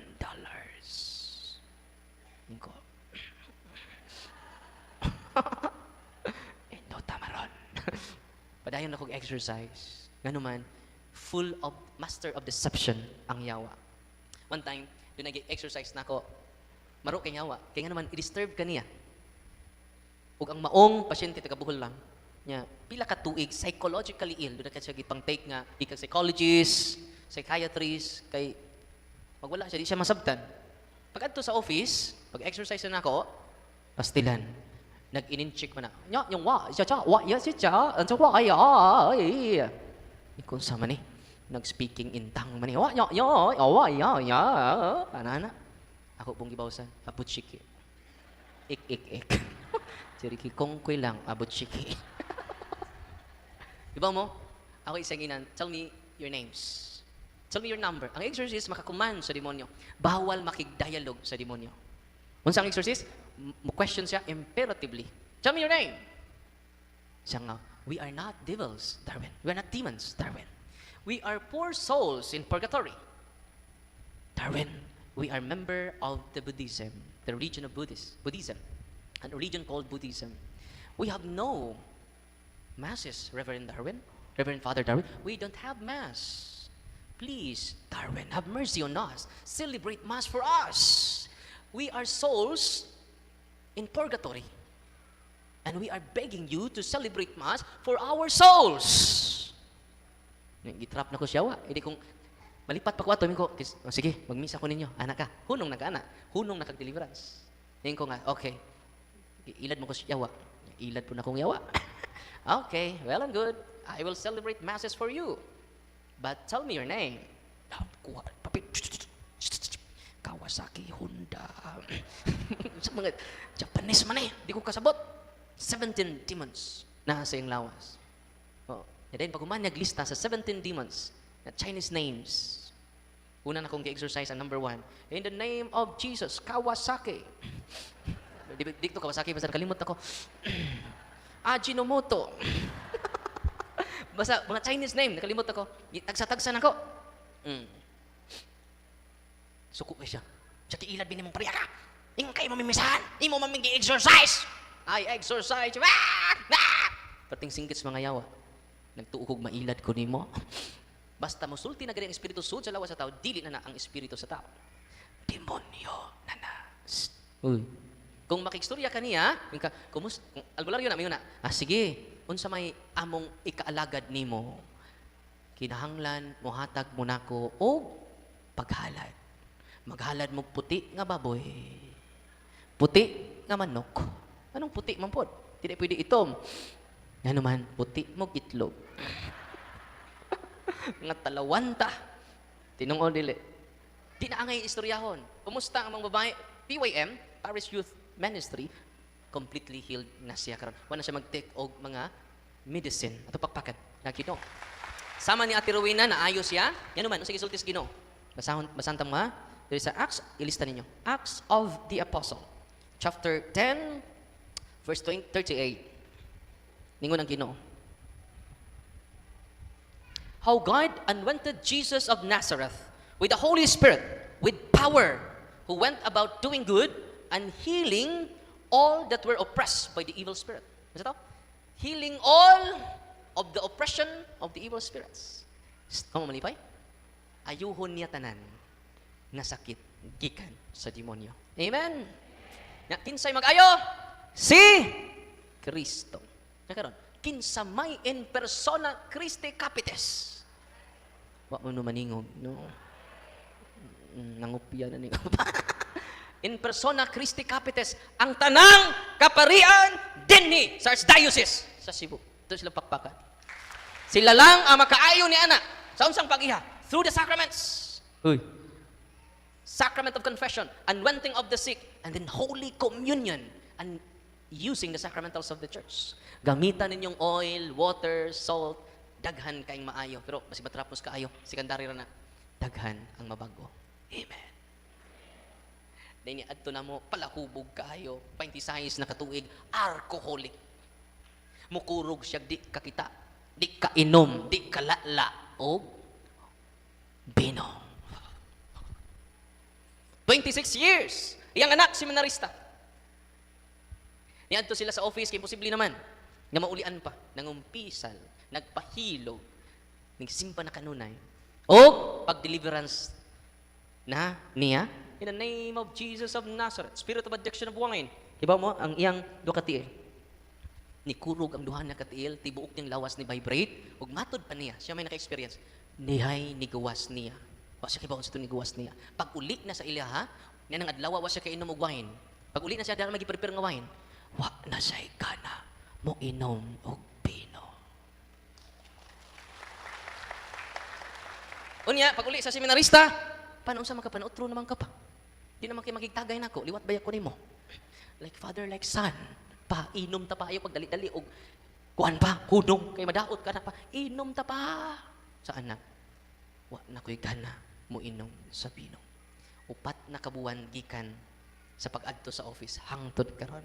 Speaker 1: Ko. Endo tamaron. Padayon akong exercise. Nga naman, full of master of deception ang yawa. One time, doon nag-exercise na ako. Maro kay yawa. Kaya nga naman, i-disturb ka niya. Ug ang maong pasyente tagabuhol lang. Nya, pila ka tuig, psychologically ill. Doon na siya gipang take nga, ikag psychologist, psychiatrist, kay magwala siya, di siya masabtan. Pag adto sa office, pag-exercise na ako, pastilan. Nag-in-check mo na. Nya, yung wa, siya, ya, siya, ang wa, ay. Ikon sa mani. Nag-speaking in tongue mani. Wa, ya, ya. Ana. Ako pong gibawsan. Abot shiki. Ik. Siriki kong koy lang, abot shiki. Diba mo? Ako isang inan, tell me your names. Tell me your number. Ang exorcist, makakuman sa demonyo. Bawal makig-dialogue sa demonyo. Unsa ang exorcist? Question siya imperatively. Tell me your name. Siya nga, we are not devils, Darwin. We are not demons, Darwin. We are poor souls in purgatory. Darwin, we are member of the Buddhism, the religion of Buddhism, a religion called Buddhism. We have no masses, Reverend Darwin, Reverend Father Darwin. We don't have mass. Please, Darwin, have mercy on us. Celebrate Mass for us. We are souls in purgatory. And we are begging you to celebrate Mass for our souls. Gitrap na ko siya, hindi kong malipat pa ko ato, ko, sige, magmisa ko ninyo, anak ka. Hunong nag-ana, hunong nakag-deliverance. Ngayon ko nga, okay, ilad mo ko siya, ilad po na kong yawa. Okay, well and good. I will celebrate Masses for you. But tell me your name. Kawasaki, Honda. Sa mga Japanese man di ko kasabot. 17 demons na sa iyong lawas. Oh. And then, pag naglista sa 17 demons, na Chinese names, una na kong exercise ang number 1. In the name of Jesus, Kawasaki. Dito Kawasaki, basta kalimot ako. Ajinomoto. Basta mga Chinese name, nakalimot ako. Tagsa-tagsan ako. Suko siya. Sa kiilad bini mong pariya ka. Ingon kayo mamimisahan. Imo maming exercise. I exercise. Pating singgits mga yawa. Nagtuukog mailad ko nimo. Basta musulti na gani ang espiritu sud sa lawas sa tao, dili na ang espiritu sa tao. Demonyo na na. Uy. Kung makikstorya ka niya, albularyo na, mayon na, sige, unsa may among ikaalagad nimo, kinahanglan, muhatag mo nako o paghalad. Maghalad mo puti nga baboy. Puti nga manok. Anong puti man pod? Dili pwede itom. Ano man, puti mo itlog. Nga talawanta. Tinungol dili. Di na angay istoryahon. Kumusta ang mga babae? PYM, Paris Youth Ministry, completely healed na siya karon. Wala siya mag-take og mga medicine ato pakpakan na Ginoo. Sama ni Ate Rowena na ayos siya. Yan naman, sige sultis Ginoo. Basahon mo ha. Dito sa Acts, ilista ninyo. Acts of the Apostle, chapter 10, verse 38. Ningon ang Ginoo. How God anointed Jesus of Nazareth with the Holy Spirit, with power, who went about doing good and healing all that were oppressed by the evil spirit. Is that all? Healing all of the oppression of the evil spirits. Kamu malipay? Ayuhon niya tanan nga sakit gikan sa demonyo. Amen. Na kinsay mag-ayo? Si Kristo. Nakaron, kinsa may in persona Christi Capitis. Wa mo no maningog, no. Nangupya na ni. In persona Christi Capitis, ang tanang kaparian dinhi sa Archdiocese sa Cebu. Ito sila pakpakan. Sila lang ang makaayo ni ana sa unsang pag-iha through the sacraments. Uy. Sacrament of confession, anointing of the sick, and then Holy Communion, and using the sacramentals of the church. Gamitan ninyong oil, water, salt, daghan kaing maayo. Pero basi matrapos kaayo, sekondary ra na. Daghan ang mabago. Amen. Dahil adto na mo, palahubog kayo, 26 na katuig, alcoholic. Mukurog siya, di kakita. Di ka inom, di ka lala, o bino. 26 years. Iyang anak, seminarista. Niadto sila sa office, kaya posible naman. Nga maulian pa, nangumpisal, nagpahilog, nagsimpa na kanunay. O pag-deliverance na niya, in the name of Jesus of Nazareth, spirit of addiction of wine. Diba mo, ang iyang duha ka tiil. Nikurog ang duha na katiil, tibuok niyang lawas ni vibrate, ug matod pa niya, siya may naka-experience. Nihay nigawas niya. Wa siya kibaon sa ito nigawas niya. Pag uli na sa ila ha, niya nang adlaw, wa siya kainom og wine. Pag uli na siya, dahil mag-prepare nga wine, wa na siya ikana mo inom og pino. Unya, pag uli sa seminarista, paano sa makapanutro naman ka pa? Di naman kayo makigtagay nako, liwat bayak ko nimo. Like father, like son. Pa, inom ta pa, ayaw pagdali-dali og kuan pa, hunong, kay madaot ka na pa, inom ta pa. Saan na? Wa na ko'y gana mo inom sa pino. Upat na kabuwan gikan sa pag-adto sa office, hangtod karon.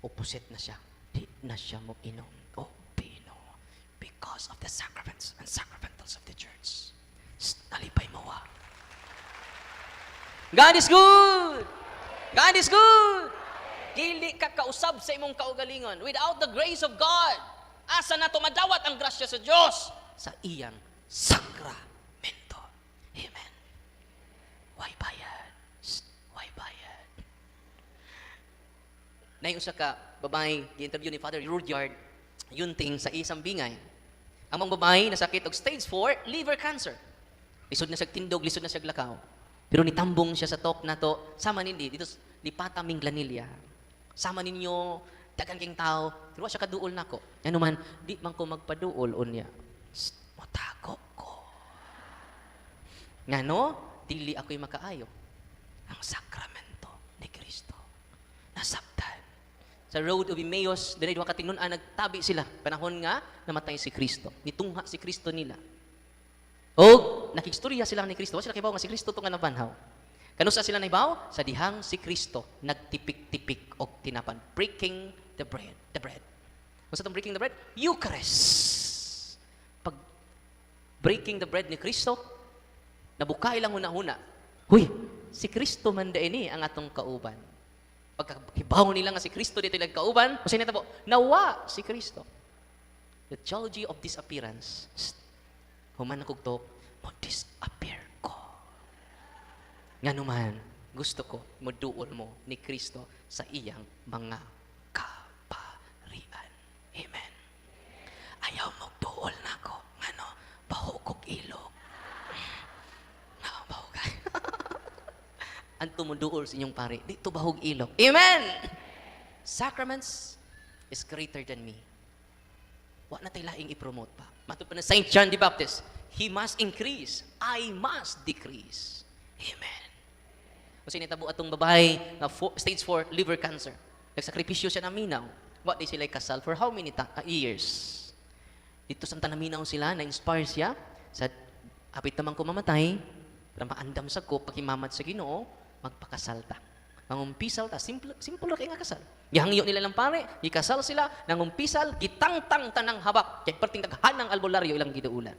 Speaker 1: Opposite na siya. Di na siya mo inom o pino because of the sacraments and sacramentals of the church. Nalipay mo wa. God is good! God is good! Dili ka kausab sa imong kaugalingon. Without the grace of God, asa na tumadawat ang grasya sa Diyos sa iyang sakramento. Amen. Why bayad? Why bayad? Naiusa ka, babae, gi-interview ni Father Rudyard, yunting sa isang bingay. Ang mga babae nasakit og stage 4 liver cancer. Lisod na siya tindog, lisod na siya lakaw. Pero nitambong siya sa talk na to, sama nindi, dito lipata Minglanilla. Sama ninyo, dagan king tao, pero siya kaduol na ko. Ano man, di man ko magpaduol unya. Matago ko. Nga no, dili ako'y makaayo. Ang sakramento ni Kristo. Nasabtan. Sa road of Emmaus, dinay duha ka tinunan, nagtabi sila. Panahon nga, namatay si Kristo. Nitungha si Kristo nila. O, nakikstorya sila ni Kristo. Sila kibaw nga si Kristo ito nga nabanhaw. Kanusa sila naibaw? Sa dihang si Kristo nagtipik-tipik og tinapan. Breaking the bread. The bread. Kung sa itong breaking the bread? Eucharist. Pag breaking the bread ni Kristo, nabukay lang huna-huna. Huy, si Kristo man ini ang atong kauban. Pagkakibaw nila nga si Kristo dito ilang kauban, kasi nito po, nawa si Kristo. The theology of disappearance. Human nakugtok, mo disappear ko. Nga naman, gusto ko, maduol mo ni Kristo sa iyang mga kaparian. Amen. Ayaw mo duol na ko. Ano, bahukog ilog. Bahugay. Anto mo duol sa inyong pare, dito bahog ilog. Amen! Sacraments is greater than me. Wa na tayo laing i-promote pa. Matod pa na Saint John the Baptist, he must increase, I must decrease. Amen. Kasi nitabo atong babae na stage 4 liver cancer. Nagsakripisyo siya na minaw. What day sila kasal for how many years? Dito sa Tanaminaw sila, na-inspire siya. Sa apit naman ko mamatay, para maandam sa ko, paghimamat sa Ginoo, magpakasal ta. Nangumpisal ta, simple lang kayo nga kasal. Gihangyo nila ng pare, gikasal sila, nangumpisal, gitangtang tanang habak. Kaya parting naghanang albularyo ilang giduulan.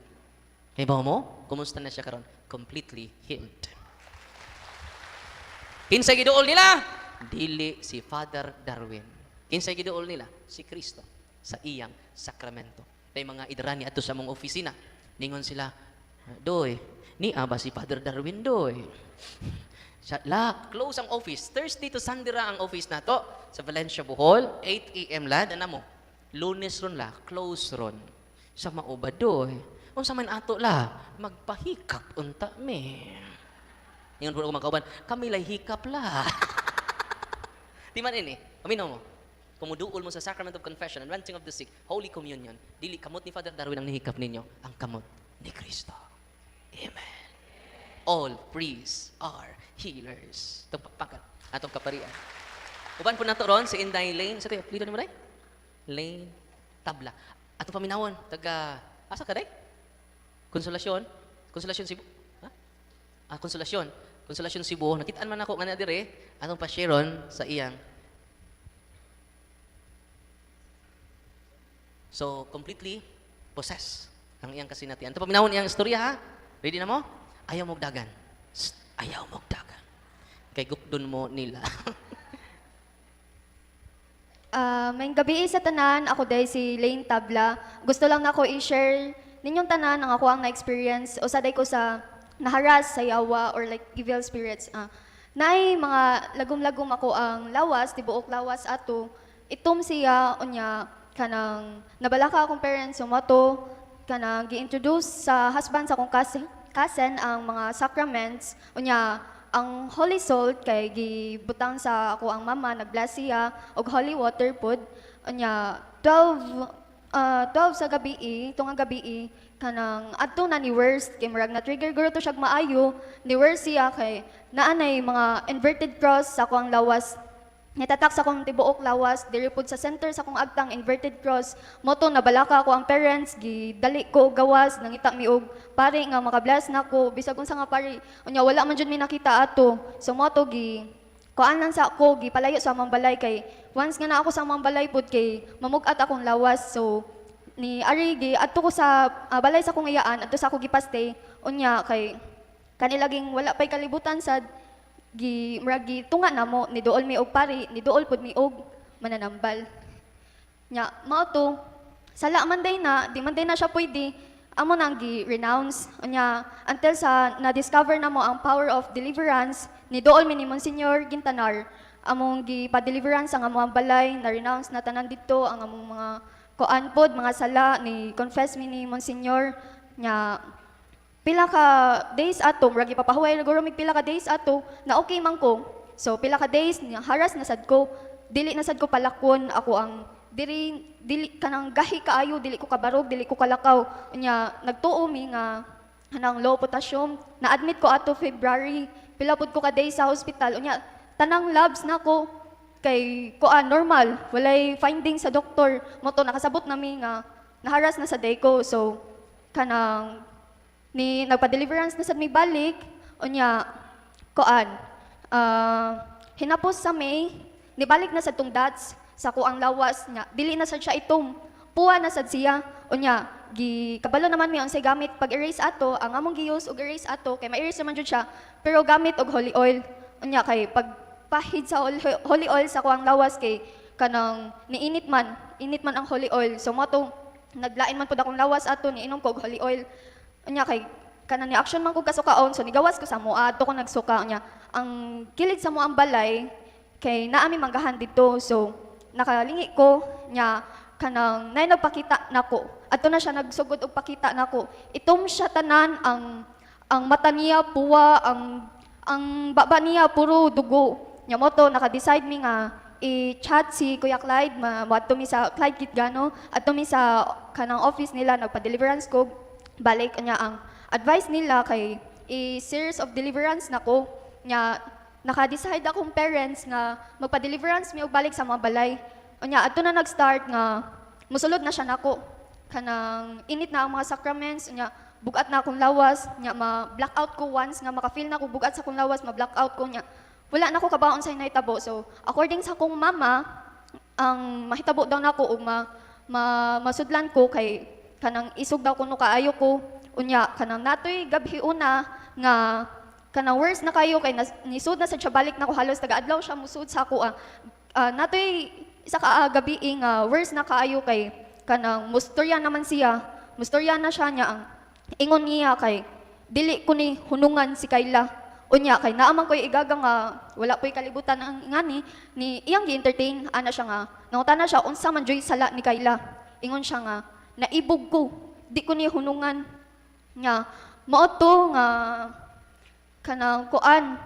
Speaker 1: Kaya ba mo? Kumusta na siya karon? Completely healed. Kinsay giduol nila? Dili si Father Darwin. Kinsay giduol nila? Si Kristo sa iyang sakramento. Tay mga idarani ato sa mong opisina. Ningon sila, doy, ni aba si Father Darwin doy. Close ang office. Thursday to Sunday ra ang office nato sa Valencia, Bohol, 8 a.m. lad, anamo. Lunes ron la, close ron. Sa mauba doy. Unsa man ato la, magpahikap unta me. Ingon po ako mga kauban, kami lay hikap la. Di man ini, aminaw mo. Kumuduol mo sa Sacrament of Confession, Anointing of the Sick, Holy Communion, dili kamot ni Father Darwin ang nihikap ninyo, ang kamot ni Kristo. Amen. All priests are healers. Itong pakat, atong kaparian. Uban po nato ron, si Inday Lane, sa tayo, lido ni mo day? Lane Tabla. Atong paminawon, asa ka day? Konsolasyon? Konsolasyon Cebu? Ha? Konsolasyon. Konsolasyon Cebu. Nakitaan man ako nga na dire, atong pa-sharon sa iyang. So, completely possess ang iyang kasinatian. Ito paminahon iyang istorya ha. Ready na mo? Ayaw mo dagan. Ayaw mo dagan. Kay gukdon mo nila.
Speaker 3: May gabi sa tanan, ako dahil si Lane Tabla. Gusto lang na ako i-share ninyong tanan ang ako ang na-experience o saday ko sa naharas sa yawa or like evil spirits. Naay mga lagom-lagom ako ang lawas, tibuok lawas ato. Itom siya, unya, kanang nabalaka akong parents, sumato, kanang gi-introduce sa husband sa akong cousin ang mga sacraments, unya, ang holy salt kay gibutang sa ako ang mama, nag-bless siya, og holy water pod, unya, 12 sa gabi, itong gabi, kanang adto na ni worst, kay murag na trigger guro to siya maayo, ni worst siya kay naanay mga inverted cross sa ako ang lawas. Nitatak sa akong tibuok lawas, diri pod sa center sa akong agtang inverted cross. Moto nabalaka ako ang parents, gidali ko gawas, nangita mi og pare nga makabless nako, bisag unsa nga pare. Unya wala man jud mi nakita ato. So moto kuan lang sa ako, gipalayo sa among balay kay once nga na ako sa among balay pod kay mamugat akong lawas. So ni ari adto ko sa balay sa akong iyaan, adto sa ako gipaste. Unya kay kanilaging wala pay kalibutan sad murag tunga na mo ni dool mi og pari ni dool pud mi og mananambal nya mao to sala man day na di man day na siya pwede amo nang gi-renounce nya until sa na-discover na mo ang power of deliverance ni dool mi ni Monsignor Gintanar among gi-pa-deliverance ang among balay na-renounce na tanan didto ang among mga kuan pod mga sala ni confess mi ni Monsignor nya pila ka days ato, murag ipapahuway na guro mig pila ka days ato, na okay man ko. So pila ka days, haras na sad ko, dili na sad ko palakon, ako ang dili kanang gahi kaayo, dili ko kabarog, dili ko kalakaw. Unya nagtuo mi nga hanang low potassium, na-admit ko ato February, pila pud ko ka days sa hospital. Unya tanang labs na ko kay kuan normal, walay finding sa doktor. Moto nakasabot na mi nga naharas na sa day ko. So kanang ni nagpa-deliverance na sad mi balik unya kuan hinapos sa May nibalik na sa tong dots sa kuang lawas nya dili na sad siya itom puwa na sad siya unya kabalo naman mi unsay gamit pag erase ato ang among gi-use og erase ato kay ma-erase naman jud siya pero gamit og holy oil unya kay pag pahid sa holy oil sa kuang lawas kay kanang init man ang holy oil so mo to naglain man pud akong lawas ato niinom ko og holy oil. Unya kay kanang ni action man ko kasukaon so nigawas ko sa moa ato ko nagsuka unya ang kilid sa mo ang balay kay naami manggahan dito so nakalingi ko nya kanang nay nagpakita nako adto na siya nagsugod og pakita nako itom siya tanan ang mata niya puwa ang baba niya puro dugo nya mo to naka-decide mi nga i-chat si Kuya Clyde moadto mi sa Clyde Kitgano adto mi sa kanang office nila nagpa-deliverance ko balik niya ang advice nila kay series of deliverance nako nya naka-decide akong parents nga magpa-deliverance mi og balik sa mga balay unya adto na nag-start nga musulod na siya nako kanang init na ang mga sacraments unya bugat na akong lawas nya ma-blackout ko once nga maka-feel na ko bugat sa akong lawas ma-blackout ko nya wala na ko kabaon sa nahitabo so according sa akong mama ang mahitabo daw nako og masudlan ko kay kanang isog daw kuno kaayo ko unya kanang natoy gabi una nga kanang worse na kayo kay nisud na sa siya balik na ko halos taga-adlaw siya musud sa ako natoy isa ka gabi nga worse na kaayo kay kanang mustorya naman siya mustorya na siya niya ang ingon niya kay dili ko ni hunungan si Kayla unya kay naaman ko igaga nga wala po'y kalibutan ang ngani ni iyang gi-entertain ana siya nga nangutana siya unsa man joy sala ni Kayla ingon siya nga naibog ko, di ko niya hunungan nga. Mao to nga kanang kuan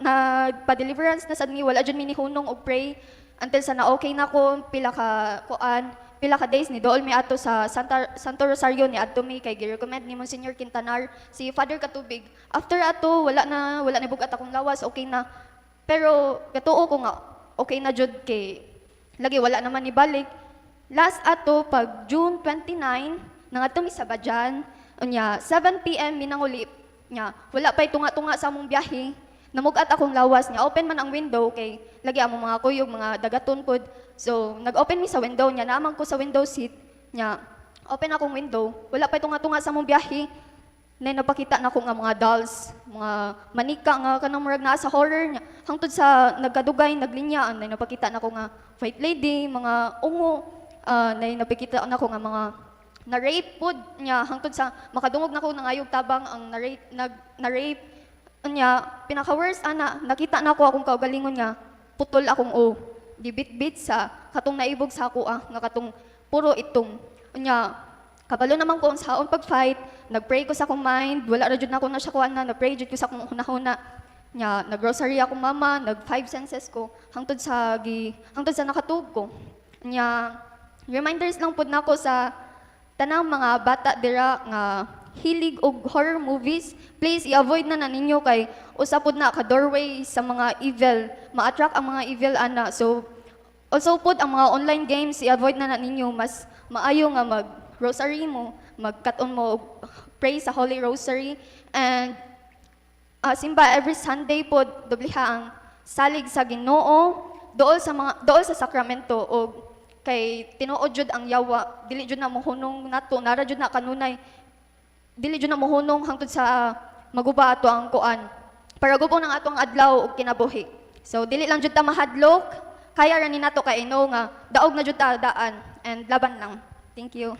Speaker 3: nagpa-deliverance na sad mi wala jud mi ni hunong og pray until sa na okay na ko pila ka days ni dool mi ato sa Santo Rosario ni adto mi kay gi-recommend ni Monsignor Quintanar si Father Katubig. After ato wala na bugat akong lawas okay na. Pero katuo ko nga okay na jud kay lagi wala naman ni balik. Last ato pag June 29 nangadto mi sa Badyan unya 7 PM minanguli nya wala pay tunga-tunga sa among biyahe namugat akong lawas nya open man ang window kay lagi among mga kuyog mga dagaton pod so nag-open mi sa window nya naamang ko sa window seat nya open akong window. Wala pa itong nga sa mong biyahe. Na napakita na ko nga mga dolls, mga manika nga kanang murag naa sa horror niya. Hangtod sa nagkadugay, naglinyaan, na napakita na ko nga white lady, mga ungo, na napakita na ko nga mga na-rape pod niya. Hangtod sa makadungog na ko ng ayog tabang ang na-rape niya. Pinaka-worst, nakita na ko akong kaugalingon nga, putol akong gibit-bit sa katong naibog sa ako nga katong puro itong. Niya, kabalo naman ko sa akong pag-fight, nag-pray ko sa akong mind, wala ra jud na ako na siya kuha na, nag-pray jud ko sa akong hunahuna. Nya, nag-grocery akong mama, nag-5 senses ko, hangtod sa nakatug ko. Nya, reminders lang pud nako sa tanang mga bata dira nga hilig og horror movies. Please i-avoid na ninyo kay usa pud na ka doorway sa mga evil, ma-attract ang mga evil ana. So also pud ang mga online games i-avoid na ninyo, mas maayo nga mag-rosary mo, magkaton mo, pray sa Holy Rosary, and simba every Sunday po, dobliha ang salig sa Ginoo, dool sa sakramento, o kay tinuod jud ang yawa, dili jud na mohunong nato, nara jud na kanunay, dili jud na mohunong hangtod sa maguba ato ang kuan, para gubong ng atong adlaw og kinabuhi. So dili lang jud ta mahadlok, kaya ra ni nato kay know nga daog na jud ta daan, and laban lang. Thank you.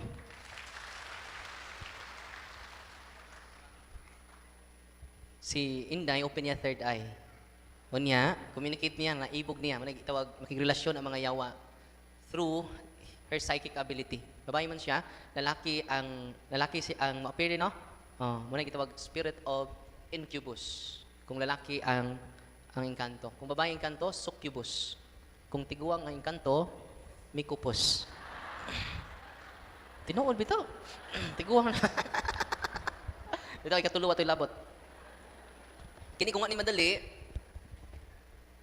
Speaker 1: Si Inday, open niya third eye. O niya, communicate niya, naibog niya, makikrelasyon ang mga yawa through her psychic ability. Babae man siya, lalaki ang ma-appear no? Muna gitawag spirit of incubus. Kung lalaki ang engkanto. Kung babae ang engkanto, succubus. Kung tiguang ang engkanto, mikupus. Tinuod bitaw. Tiguang na. Bitaw, ikatuluwa ito'y labot. Kini kung ni madali,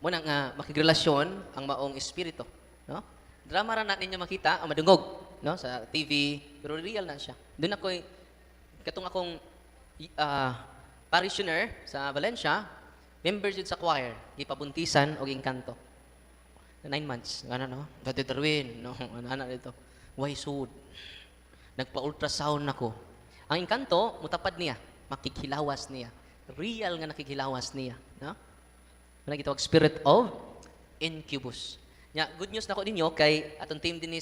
Speaker 1: muna nga makigrelasyon ang maong espiritu, no? Drama ra na ninyo makita ang madungog, no, sa TV, pero real na siya. Doon ako katong akong parishioner sa Valencia, members yun sa choir, gipabuntisan og engkanto. 9 months, ano no? Dati Darwin, no, ana dito. Why sud? Nagpa-ultrasound nako. Ang engkanto mutapad niya, makikhilawas niya. Real nga nakikilawas niya, no? Muna gitawag spirit of incubus. Nya, good news nako ninyo kay atong team din ni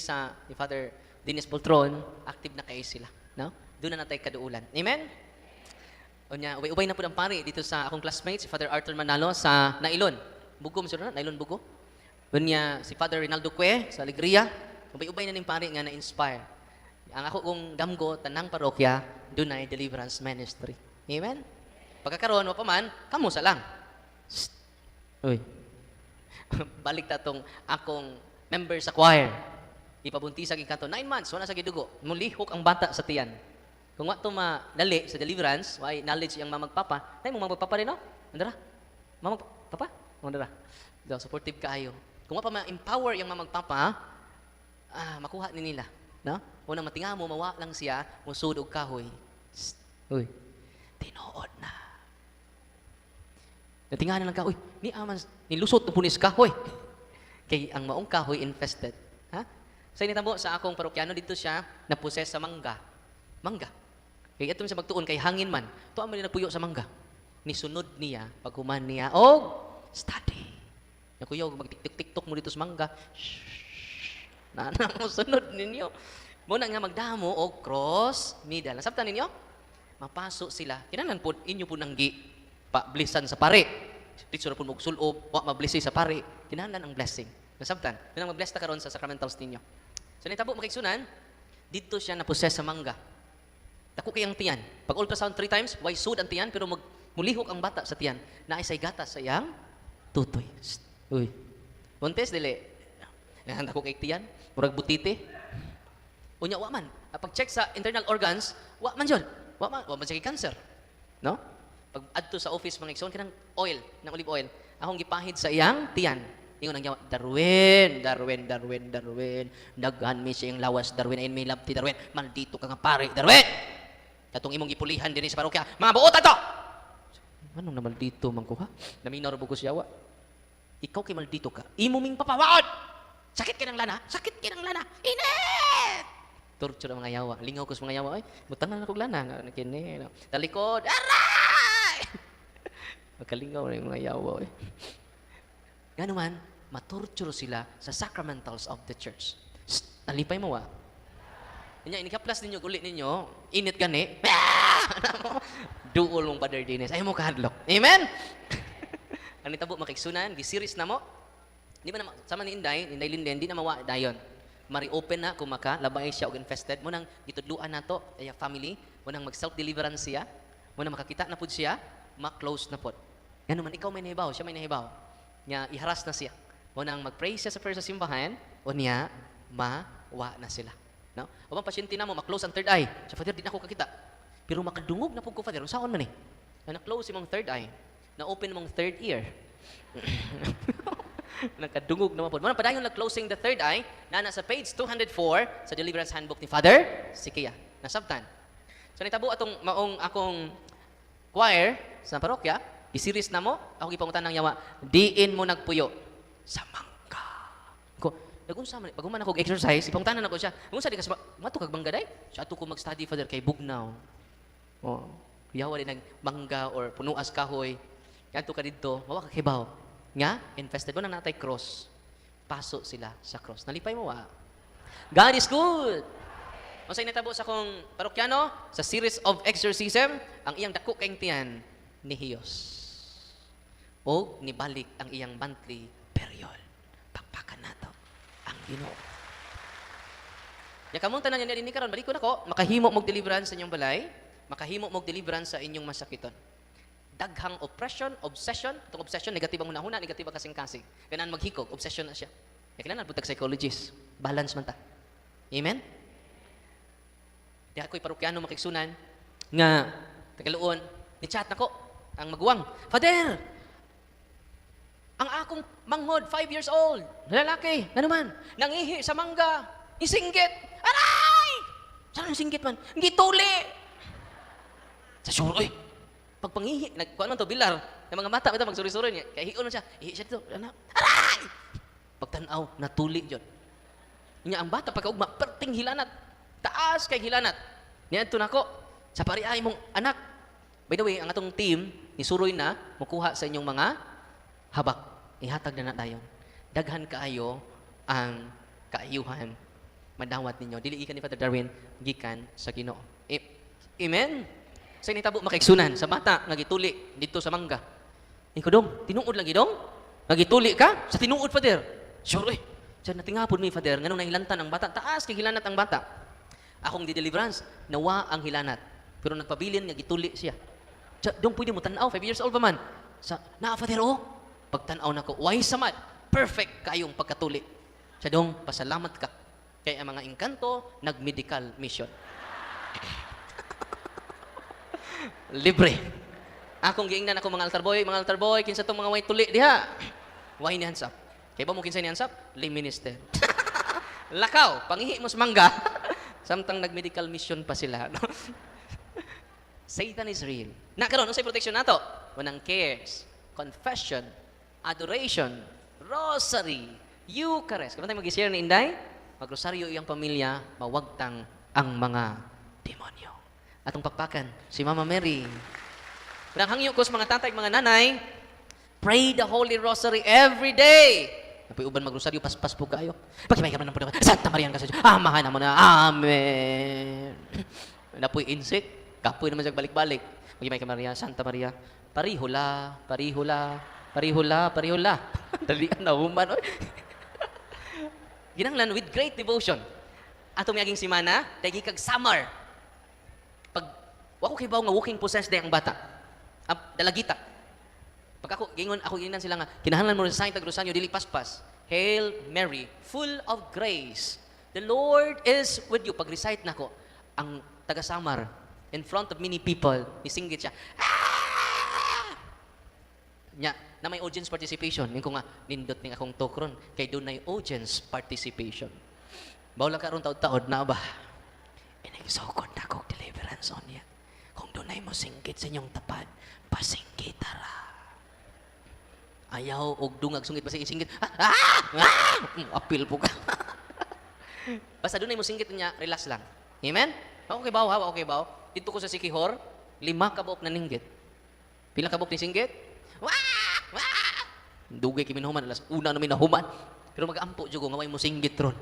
Speaker 1: Father Dennis Boltron, active na kayo sila, no? Doon na natay kaduulan. Amen. O nya, ubay na pud ang pari dito sa akong classmate si Father Arthur Manalo sa Nailon. Bugo mo na Nailon Bugo. Unya si Father Rinaldo Cue sa Alegria. Ubay na ning pari nga na-inspire. Ang ako kong damgo tanang parokya, dunay deliverance ministry. Amen. Pagkakaroon mo pa man, kamusa lang. Shh. Uy. Balik ta tong akong member sa choir. Ipabunti sa kanto 9 months, wala sa gidugo. Mulihok ang bata sa tiyan. Kung wa to madali sa deliverance, why knowledge yang mamagpapa, nay mo magpapa rin, no? Andara. Mamagpapa? Andara. Do supportive kaayo. Kung wa pa ma-empower yang mamagpapa, makuha ni nila, no? Unang matinga mo mawa lang siya, musud og kahoy. Shh. Uy. Tinuod na. Natinganan lang ka, uy, nilusot ng punis kahoy. Kay ang maong kahoy infested. Ha? Sa initabo sa akong parokyano, dito siya naposes sa mangga. Mangga. Kaya ito siya magtuon kay hangin man. Ito ang mali nagpuyo sa mangga. Nisunod niya, paghuman niya, study. Nakuyaw, mag-tiktok mo dito sa mangga. Shhh. Mo sunod ninyo. Muna nga magdamo o cross, middle. Nasabtan ninyo? Mapasok sila. Kinanan po, inyo po nanggi. Blisan sa pare. Dito na po magsulob, mablisi sa pare. Kinahanglan ang blessing. Nasabtan, nang mag-bless ta karon sa sacramentals ninyo. So nitabo makigsunan, dito siya naposes sa mangga. Dako kay ang tiyan. Pag ultrasound 3 times, why sud ang tiyan pero mulihok ang bata sa tiyan. Naisay gatas sa iyang tutoy. Uy. Buntes dili. Dako kay tiyan, murag butite. Unya wa man. Pag check sa internal organs, wa man jud. Wa man sa cancer. No? Pag adto sa office mga igsoon kanang oil, ng olive oil, akong gipahid sa iyang tiyan. Ingon ang yawa, Darwin. Daghan mi siya yung lawas, Darwin. Ayun may labti, Darwin. Maldito ka nga pare, Darwin. Katong imong gipulihan din sa parokya. Mga buotan to! Anong na maldito man ko ha? Naminor po ko siya, wa. Ikaw kay maldito ka. Imo ming papawaon! Sakit ka ng lana? Sakit ka ng lana? Init! Torture ang mga yawa. Lingaw ko sa mga yawa. Ay, butangan ako lana. Kini. Talikod. Aray! Makalingaw na yung mga yawa. Eh. Gano man, matorture sila sa sacramentals of the church. Shh, nalipay mo wa. Kanya, inikaplas ninyo, ulit ninyo, init gani. Duol mong Father Dennis. Ayaw mo kahadlok. Amen? Ano tabo makiksunan, gisiris na mo. Di ba na, sama ni Inday Linden, di na mawa dayon. Mari-open na kung maka, labay siya o infested. Munang gitudluan na to, ay family. Munang mag-self-deliverance siya. Munang makakita na po siya, ma-close na po. Yan naman, ikaw may nahibaw, siya may nahibaw. Niya, iharas na siya. Munang mag-pray siya sa first sa simbahan, o niya, mawa na sila. No? O bang pasyente na mo, ma-close ang third eye. Sa Father, di na ako kakita. Pero makadungog na po ko, Father. Saan man eh? Na-close mong third eye. Na-open mong third ear. Nakadungog naman po. Muna pa dahil na-closing the third eye, na nasa page 204 sa Deliverance Handbook ni Father Sikia. Nasabtan. So nitabo atong maong akong choir sa parokya, isiris na mo, ako gipangutan ng yawa, diin mo nagpuyo sa mangga. Ko, nagunsa man, pag human ako exercise, ipangutanan ako siya, nagunsa di ka sa matukag mangga day? Siya ato ko mag-study, Father, kay Bugnaw. Oh, yawa din ng mangga or punuas kahoy. Yan to ka dito, mawa ka kibaw. Nga, infested mo na natay cross. Paso sila sa cross. Nalipay mo, God is good. Masay natabo sa kong parokyano, sa series of exorcism, ang iyang dako kayong tiyan, ni Hiyos. O nibalik ang iyang monthly period. Pakpakan na to ang Ginoo. Ya kamong tanan niya dinhi karon, balik ko nako, makahimo mog deliverance sa inyong balay, makahimo mog deliverance sa inyong masakiton. Daghang oppression, obsession, itong obsession, negatibang hunahuna, negatiba kasing-kasing. Kailangan maghikog, obsession na siya. Kailangan butag psychologist. Balance man ta. Amen? Di ako'y parokyano makiksunan nga, tagaluon, ni-chat na ko, ang maguwang, Father, ang akong manghod, 5 years old, lalaki, nanuman, nangihi sa mangga, isinggit, aray! Saan ang singgit man? Gituli! Sa sure, oy, pag pangihi, nagkuhan man to, bilar, yung mga mata, ito, magsuri-suri niya, kaya hiyon man siya, ihi siya dito, aray! Pagtanaw, natuli yun. Niya ang bata, pagkaugma, perting hilanat, taas kay hilanat. Niya ito na ko, sa pariay mong anak. By the way, ang atong team, nisuroy na, makuha sa inyong mga habak. Ihatag na tayo. Daghan kaayo ang kaayuhan. Madawat ninyo. Dili ikan ni Father Darwin, gikan sa Ginoo. Amen? Sa initabo makaigsunan sa bata nga gituli dito sa mangga. Ikaw dong, tinuod lagi dong? Nagituli ka sa tinuod, Father. Sure, Diyan natingapon mi, Father, nganong nahilantan ang bata. Taas kay hilanat ang bata. Akong di-deliverance, nawa ang hilanat. Pero nagpabilin nga gituli siya. Dong pwede mo tanaw, 5 years old pa man. Father, pagtanaw na ko, why samad? Perfect kayong pagkatuli. Siya dong, pasalamat ka. Kaya ang mga engkanto, nag-medical mission. Libre. Akong giingnan ako mga altar boy, kinsa tong mga way tuli diha. Why ni hands up? Kaya ba mo kinsa ni hands up? Lay minister. Lakaw, pangihi mo sa mangga. Samtang nag-medical mission pa sila. No? Satan is real. Nakaroon, ano sa protection nato? Wanang cares, confession, adoration, rosary, Eucharist. Kung tayo mag-share ni Inday, mag-rosaryo iyang pamilya, mawagtang ang mga demonyo. Atong pakpakan, si Mama Mary. Wanang hangyo ko sa mga tatay, mga nanay, pray the Holy Rosary every day. Napoy uban magrosaryo, paspas po kayo. Pagkimay ka man ng puno, Santa Maria ka sa Diyos. Amahan na mo na. Amen. Napoy insect, kapoy naman siya balik-balik. Pagkimay ka Maria, Santa Maria, parihula, parihula, parihula, parihula. Dalian na, human. Ginanglan with great devotion. Atong yaging simana, dahil kag summer. Pag, wako kay baw nga walking possessed day ang bata. Dalagita. Pag ako, gingan sila nga, kinahanglan mo sa Saint Agrosanyo, dili paspas. Hail Mary, full of grace. The Lord is with you. Pag-recite na ko, ang taga-Samar, in front of many people, nisinggit siya. Ah! Nya, na may audience participation. Yung ko nga, nindot ning akong tokron, kay doon na audience participation. Bawala ka ron taod-taod na ba? Inagsukod na akong deliverance on yan. Kung doon na mo singgit sa inyong tapad, pasinggit ra. Ayaw og dungag sungit pa sa isingit. Apil po ka. Basta doon ay musinggit niya, relax lang. Amen? Okay ba? Okay ba? Dito ko sa Sikihor, 5 kabuok na ninggit. Pila kabuok ni singgit? Wah! Wah! Dugay kimi nahuman, alas una namin nahuman. Pero mag-ampo dyan ko, ngaway mo singgit ron.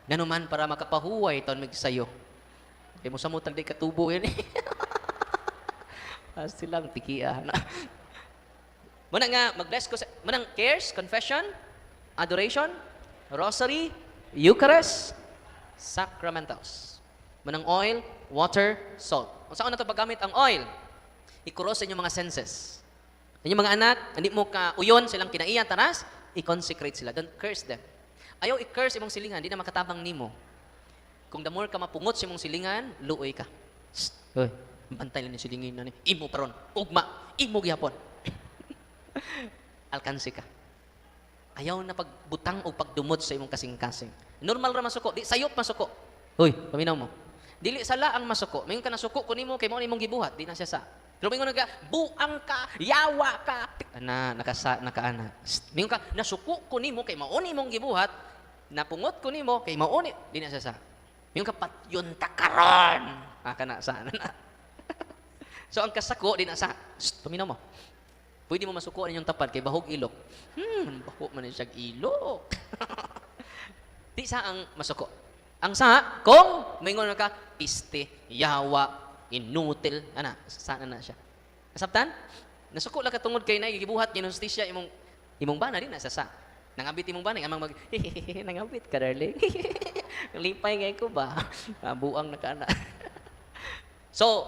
Speaker 1: Ganuman para makapahuway taon magsayo. Kaya mo sa mo tagday katubo yan eh. Silang tikiya na. Muna nga, mag-bless ko sa, munang cares, confession, adoration, rosary, Eucharist, sacramentals. Munang oil, water, salt. Kung saan na ito paggamit ang oil? I-cross sa inyong mga senses. Inyong mga anak, hindi mo ka uyon silang kinaiya, taras, i-consecrate sila. Don't curse them. Ayaw i-curse imong silingan, di na makatabang nimo. Kung the more ka mapungot sa imong silingan, luoy ka. Shh! Hoy, bantay lang yung silingin na ni. Imo paron, ugma, imo gihapon. Alkansi ka. Ayaw na pagbutang o pagdumot sa imong kasing-kasing. Normal ra masuko, di sayop masuko. Hoy, paminaw mo. Dili sala ang masuko. Mayon ka nasuko kunin mo kay mo imong gibuhat, di na siya sa. Pero mayon nga buang ka, yawa ka. Nakaana. Mayon ka nasuko kunin mo kay mao imong gibuhat, napungot kunin mo kay mao di na siya sa. Mayon ka patyon takaron. Kana sana na. So ang kasako di na sa. Paminaw mo. Pwede mo masuko ang inyong tapad kay bahog ilok. Baho man siya ilok. Di sa ang masuko. Ang sa, kung mingon ka, piste, yawa, inutil, sana na siya. Nasabtan? Nasuko lang katungod kay na, gibuhat, ginustisya, imong bana, di na sa. Nangabit imong bana, amang nangabit ka, darling. Lipay ngay ko ba? Buang na ka na. So,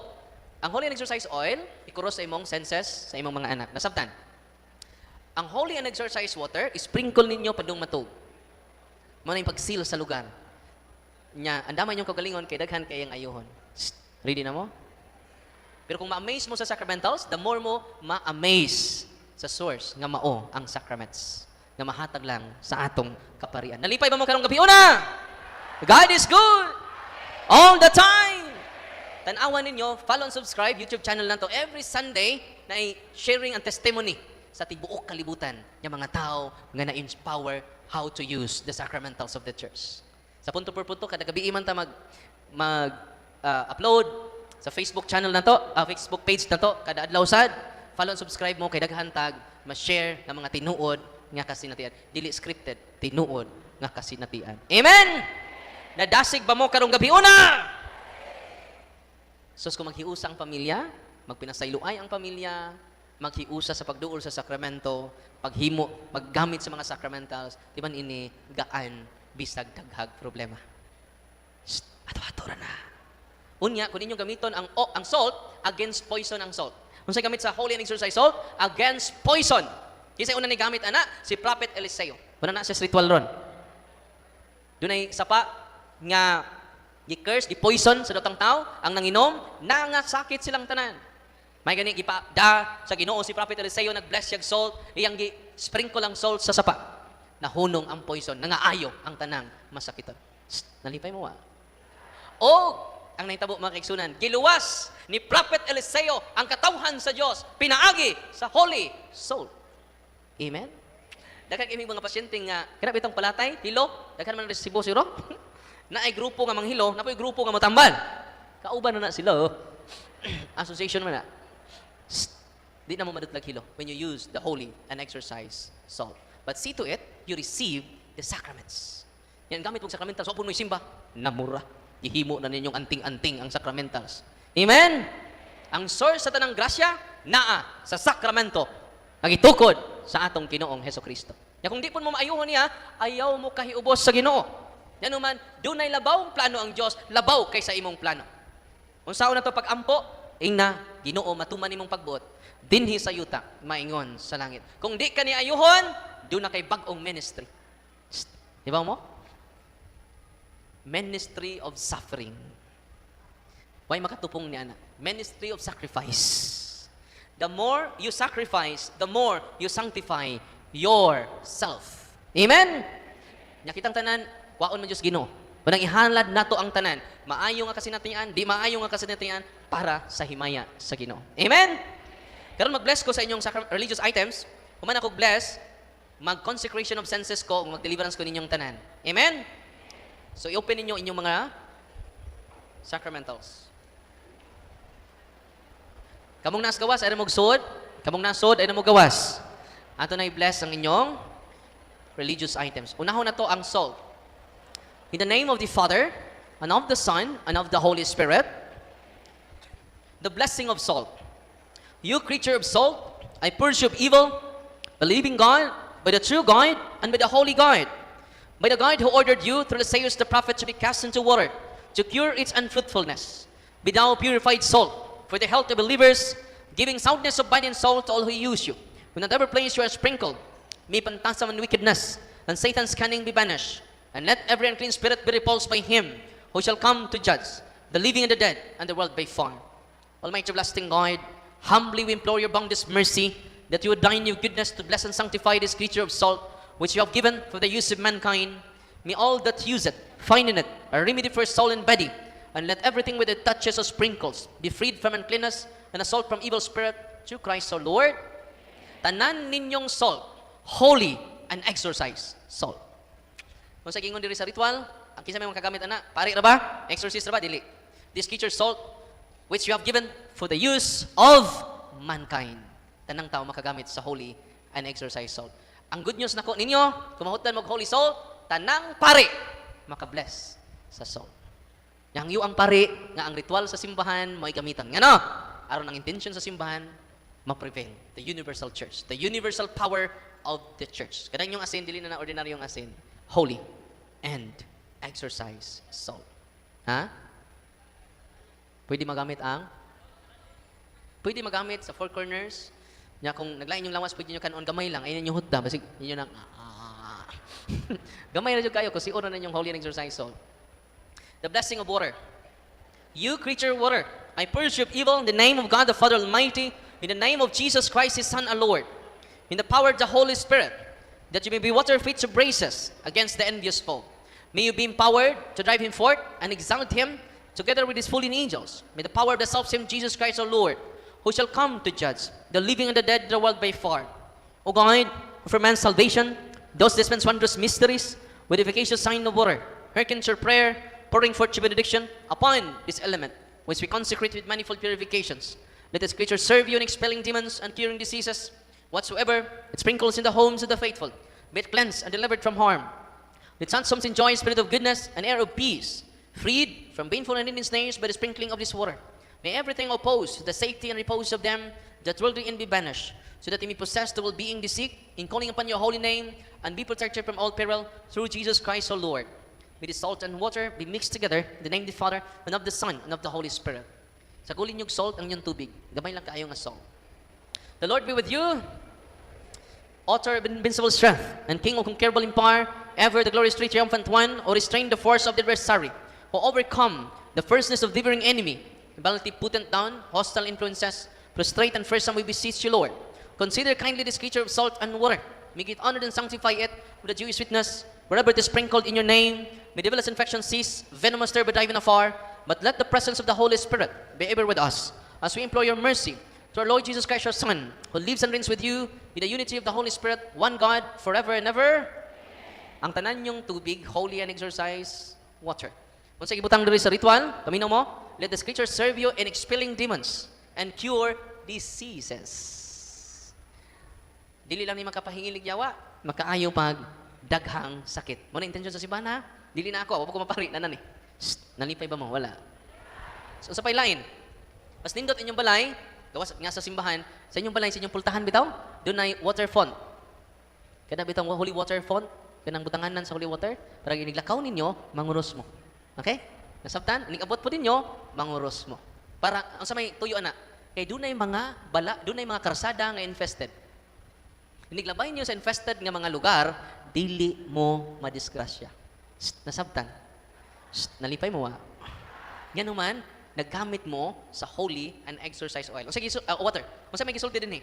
Speaker 1: ang Holy and Exercise Oil, ikuros sa imong senses, sa imong mga anak. Nasabtan? Ang Holy and Exercise Water, sprinkle ninyo padung matug. Muna yung pag-seal sa lugar. Nya, andaman yung kagalingon, kay daghan kayang ayuhon. Ready na mo? Pero kung ma-amaze mo sa sacramentals, the more mo ma-amaze sa source nga mao ang sacraments. Nga mahatag lang sa atong kaparian. Nalipay ba mo karong gabi? Una! God is good! All the time! Tanawan ninyo, follow and subscribe, YouTube channel na to. Every Sunday, na sharing ang testimony sa tibuok kalibutan ng mga tao nga na-inspire how to use the sacramentals of the church. Sa punto per punto, kada gabi man ta upload sa Facebook channel na to, Facebook page na to, kada adlaw sad, follow and subscribe mo kay daghantag, ma-share ng mga tinuod nga kasinatian. Dili scripted, tinuod nga kasinatian. Amen! Nadasig ba mo karong gabi? Una! So, kung maghiusa ang pamilya, magpinasayloay ang pamilya, maghiusa sa pagduol sa sakramento, paghimo, maggamit sa mga sacramentals, di man ini gaan, bisag daghag problema. Ato-ato ra na. Unya, kung inyong gamiton ang salt, against poison ang salt. Kung sa'y gamit sa Holy and Exercise Salt, against poison. Kisa'y una ni gamit, si Prophet Eliseo. Una na siya sa ritual ron. Doon ay sapa nga gi-curse, gi-poison sa datang tao, ang nanginom, nangasakit silang tanan. May gani gipada sa Ginoo si Prophet Eliseo nag-bless yung salt, iyang gi-sprinkle ang salt sa sapa. Nahunong ang poison, nangaayo ang tanang masakiton. Nalipay mo O ang nahitabo mga kaigsunan, giluwas ni Prophet Eliseo ang katawhan sa Dios, pinaagi sa Holy Salt. Amen. Daghan imong mga pasyente nga kana bitong palatay, hilo, daghan man resibo siro. Na ay grupo nga manghilo, na po'y grupo nga matambal. Kauban na sila, Association man na. Di na mo madutlag hilo when you use the Holy and Exercise Salt. But see to it, you receive the sacraments. Yan, gamit mong sacramentals, wapon mo'y simba, namura. Ihimo na ninyong anting-anting ang sacramentals. Amen? Ang source sa tanang grasya, naa sa sakramento. Nagitukod sa atong Ginoong Hesukristo. Kung di po mo maayuhon niya, ayaw mo kahiubos sa Ginoo. Yan naman, doon ay labaw ang plano ang Diyos, labaw kaysa imong plano. Kung saan na ito pag-ampo, na Ginoo, matuman imong pagbuot, dinhi sa yuta, maingon sa langit. Kung di ka ni ayuhon, doon na kay bagong ministry. Di ba mo? Ministry of suffering. Why makatupong ni Ana? Ministry of sacrifice. The more you sacrifice, the more you sanctify yourself. Amen? Nakitang tanan, waon man Diyos Ginoo. Unang ihalad nato ang tanan, maayo nga kasinatian, di maayo nga kasinatian para sa himaya sa Ginoo. Amen. Karon mag-bless ko sa inyong religious items. Human ako bless, mag-consecration of senses ko, mag-deliverance ko ninyong tanan. Amen. So, i-open ninyo inyong mga sacramentals. Kamong nas gawas, ay na magsod. Kamong nasod, ay na gawas. Ato na i-bless ang inyong religious items. Unahon na to ang salt. In the name of the Father, and of the Son, and of the Holy Spirit, the blessing of salt. You creature of salt, I purge you of evil, believing God, by the true God, and by the holy God, by the God who ordered you through the sayers of the prophet to be cast into water, to cure its unfruitfulness. Be thou purified salt, for the health of believers, giving soundness of body and soul to all who use you. When whatever place you are sprinkled, may pantasam and wickedness, and Satan's cunning be banished, and let every unclean spirit be repulsed by him, who shall come to judge the living and the dead, and the world by fire. Almighty everlasting God, humbly we implore your boundless mercy, that you would dine your goodness to bless and sanctify this creature of salt, which you have given for the use of mankind. May all that use it find in it a remedy for soul and body, and let everything with it touches or sprinkles be freed from uncleanness and assault from evil spirit, through Christ our Lord. Tanan ninyong salt, holy and exorcise salt. Kung sa gingon diri sa ritual, ang kinsa may mga kagamit ana, pari ra ba? Exorcist ra ba? Dili. This creature salt, which you have given for the use of mankind. Tanang tao makagamit sa holy and exorcise salt. Ang good news nako ninyo, kumahutan mag holy salt, tanang pari makabless sa salt. Yang yu ang pari nga ang ritual sa simbahan mo'y gamitan. Ngano? Aron ang intention sa simbahan ma-prevail. The universal church, the universal power of the church. Kadang yung asin dili na ordinaryong asin, holy and exorcise salt. Ha? Pwede magamit sa four corners. Nya kung naglain yung lawas, pwede nyo kanon gamay lang. Ayun yung hutda. Basig, yun yung gamay na dyan kayo kasi oro na yung holy and exorcise salt. The blessing of water. You creature of water, I purge you of evil in the name of God the Father Almighty, in the name of Jesus Christ, His Son, our Lord, in the power of the Holy Spirit, that you may be water fit to braces against the envious foe. May you be empowered to drive him forth and exalt him together with his fallen angels. May the power of the self-same Jesus Christ our Lord, who shall come to judge the living and the dead, the world by far. O God, for man's salvation, those dispense wondrous mysteries with efficacious sign of water. Hearken to your prayer, pouring forth your benediction upon this element, which we consecrate with manifold purifications. Let this creature serve you in expelling demons and curing diseases, whatsoever it sprinkles in the homes of the faithful, be it cleansed and delivered from harm. Let sandstorms enjoy spirit of goodness and air of peace, freed from painful and ending snares by the sprinkling of this water. May everything opposed to the safety and repose of them that worldly end be banished, so that they may possess the well-being they seek in calling upon your holy name and be protected from all peril through Jesus Christ our Lord. May the salt and water be mixed together in the name of the Father, and of the Son, and of the Holy Spirit. Sa kulin yung salt ang yung tubig. Gamay lang kaayo nga salt. The Lord be with you, author of invincible strength, and King of incomparable in power, ever the glorious triumphant one, or restrain the force of the adversary, who overcome the fierceness of the devouring enemy, ability potent down, hostile influences, prostrate and fearsome we beseech you, Lord. Consider kindly this creature of salt and water. Make it honored and sanctify it with the Jewish witness. Wherever it is sprinkled in your name, may devil's infection cease, venomous terror driven afar, but let the presence of the Holy Spirit be ever with us, as we implore your mercy through our Lord Jesus Christ, your Son, who lives and reigns with you in the unity of the Holy Spirit, one God, forever and ever. Ang tanan yung tubig, holy and exorcise water. Kung sa ibutang diri sa ritual, kamino mo, let the scripture serve you in expelling demons and cure diseases. Dili lang ni makapahingilig yawa, makaayo pag daghang sakit. Mo na intensyon sa simbahan ha? Dili na ako ko mapari na nani. Nalipay ba mo? Wala. So sa pailain, mas nindot inyong balay, gawas nga sa simbahan, sa inyong balay, sa inyong pultahan bitaw, doon ay water font. Kada bitaw holy water font, kanang butanganan sa holy water, para iniglakaw ninyo, manguros mo. Okay? Nasabtan, inigabot po ninyo, manguros mo. Para, ang sa may tuyo na, kay doon ay mga bala, doon ay mga karsada nga infested. Iniglabay niyo sa infested nga mga lugar, dili mo madisgrasya. Nasabtan. Nalipay mo Yan naman, naggamit mo sa holy and exorcise oil. O sige, water. Kung sa may gisulti din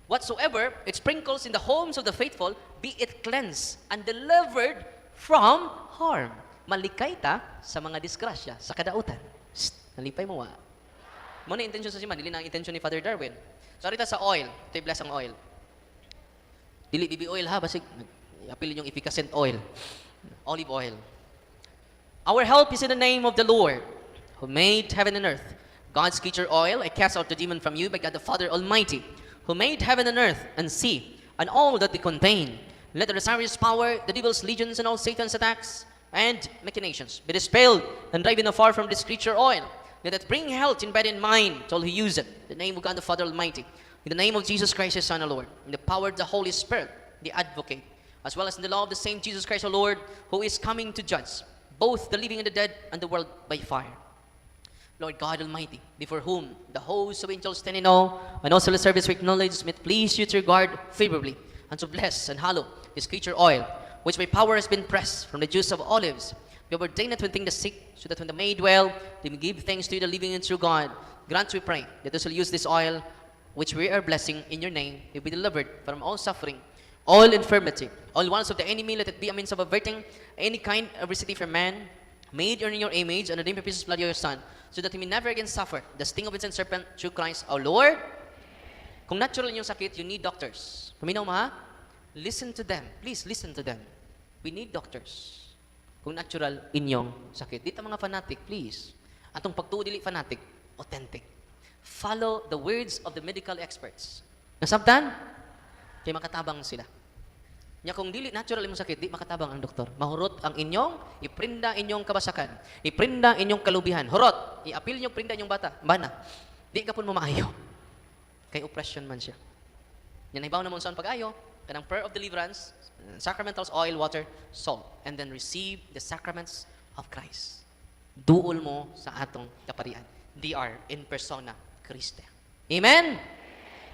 Speaker 1: whatsoever it sprinkles in the homes of the faithful, be it cleansed and delivered from harm. Malikay ta sa mga disgrasya, sa kadautan. Nalipay mo Mo na intention sa simbahan, dili na ang intention ni Father Darwin. So, rita sa oil, ito bless ang oil. Dili BB oil ha, basig apil yung efficacent oil. Olive oil. Our help is in the name of the Lord, who made heaven and earth. God's creature oil, I cast out the demon from you by God the Father Almighty, who made heaven and earth and sea, and all that they contain. Let the Rosary's power, the devil's legions, and all Satan's attacks and machinations be dispelled and driven afar from this creature oil. Let it bring health in body and mind to all who use it. In the name of God the Father Almighty, in the name of Jesus Christ, His Son, our Lord, in the power of the Holy Spirit, the Advocate, as well as in the law of the same Jesus Christ, our Lord, who is coming to judge both the living and the dead and the world by fire. Lord God Almighty, before whom the hosts of angels stand in awe, and also the service we acknowledge, may it please you to regard favorably, and to bless and hallow this creature oil, which by power has been pressed from the juice of olives. We have ordained it to thank the sick, so that when the may dwell, they may give thanks to you, the living and true God. Grant, we pray, that those who use this oil, which we are blessing in your name, may be delivered from all suffering, all infirmity, all wants of the enemy. Let it be a means of averting any kind of adversity from man, made in your image, and redeemed by precious blood of your Son, so that he may never again suffer the sting of its serpent through Christ our Lord. Kung natural yung sakit, you need doctors. Paminaw mo ha? Listen to them. Please listen to them. We need doctors. Kung natural inyong sakit. Dito mga fanatic, please. Atong pagtuo dili fanatic, authentic. Follow the words of the medical experts. Nasabtan? Kaya makatabang sila. Nya kung dili natural imong sakit, di makatabang ang doktor. Mahurot ang inyong, iprinda inyong kabasakan. Iprinda inyong kalubihan. Hurot. Iapil inyong prinda inyong bana. Di ka po mo maayo. Kay oppression man siya. Yan ibaw na mo saan pag-ayo. Kanang prayer of deliverance, sacramentals, oil, water, salt, and then receive the sacraments of Christ. Duol mo sa atong kaparian. DR, in persona, Christe. Amen?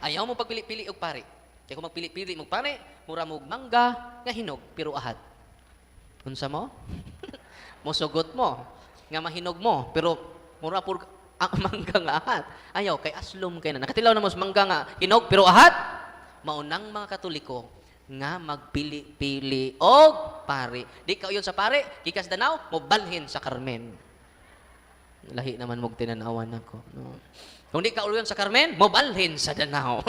Speaker 1: Ayaw mo pagpili-pili og pare. Kaya kung magpili-pili mo pare, mura mo mangga, nga hinog, pero ahad. Unsa mo? Musugot mo, nga mahinog mo, pero mura pur ang mangga nga ahad. Ayaw, kay aslom kay na. Nakatilaw na mo sa mangga nga hinog, pero ahad. Maunang mga Katoliko nga magpili-pili og pare. Di ka yun sa pare, gikas Danao, mo balhin sa Carmen. Lahi naman mong tinanawan ako. No? Kung di ka uliyon sa Carmen, mo balhin sa Danao.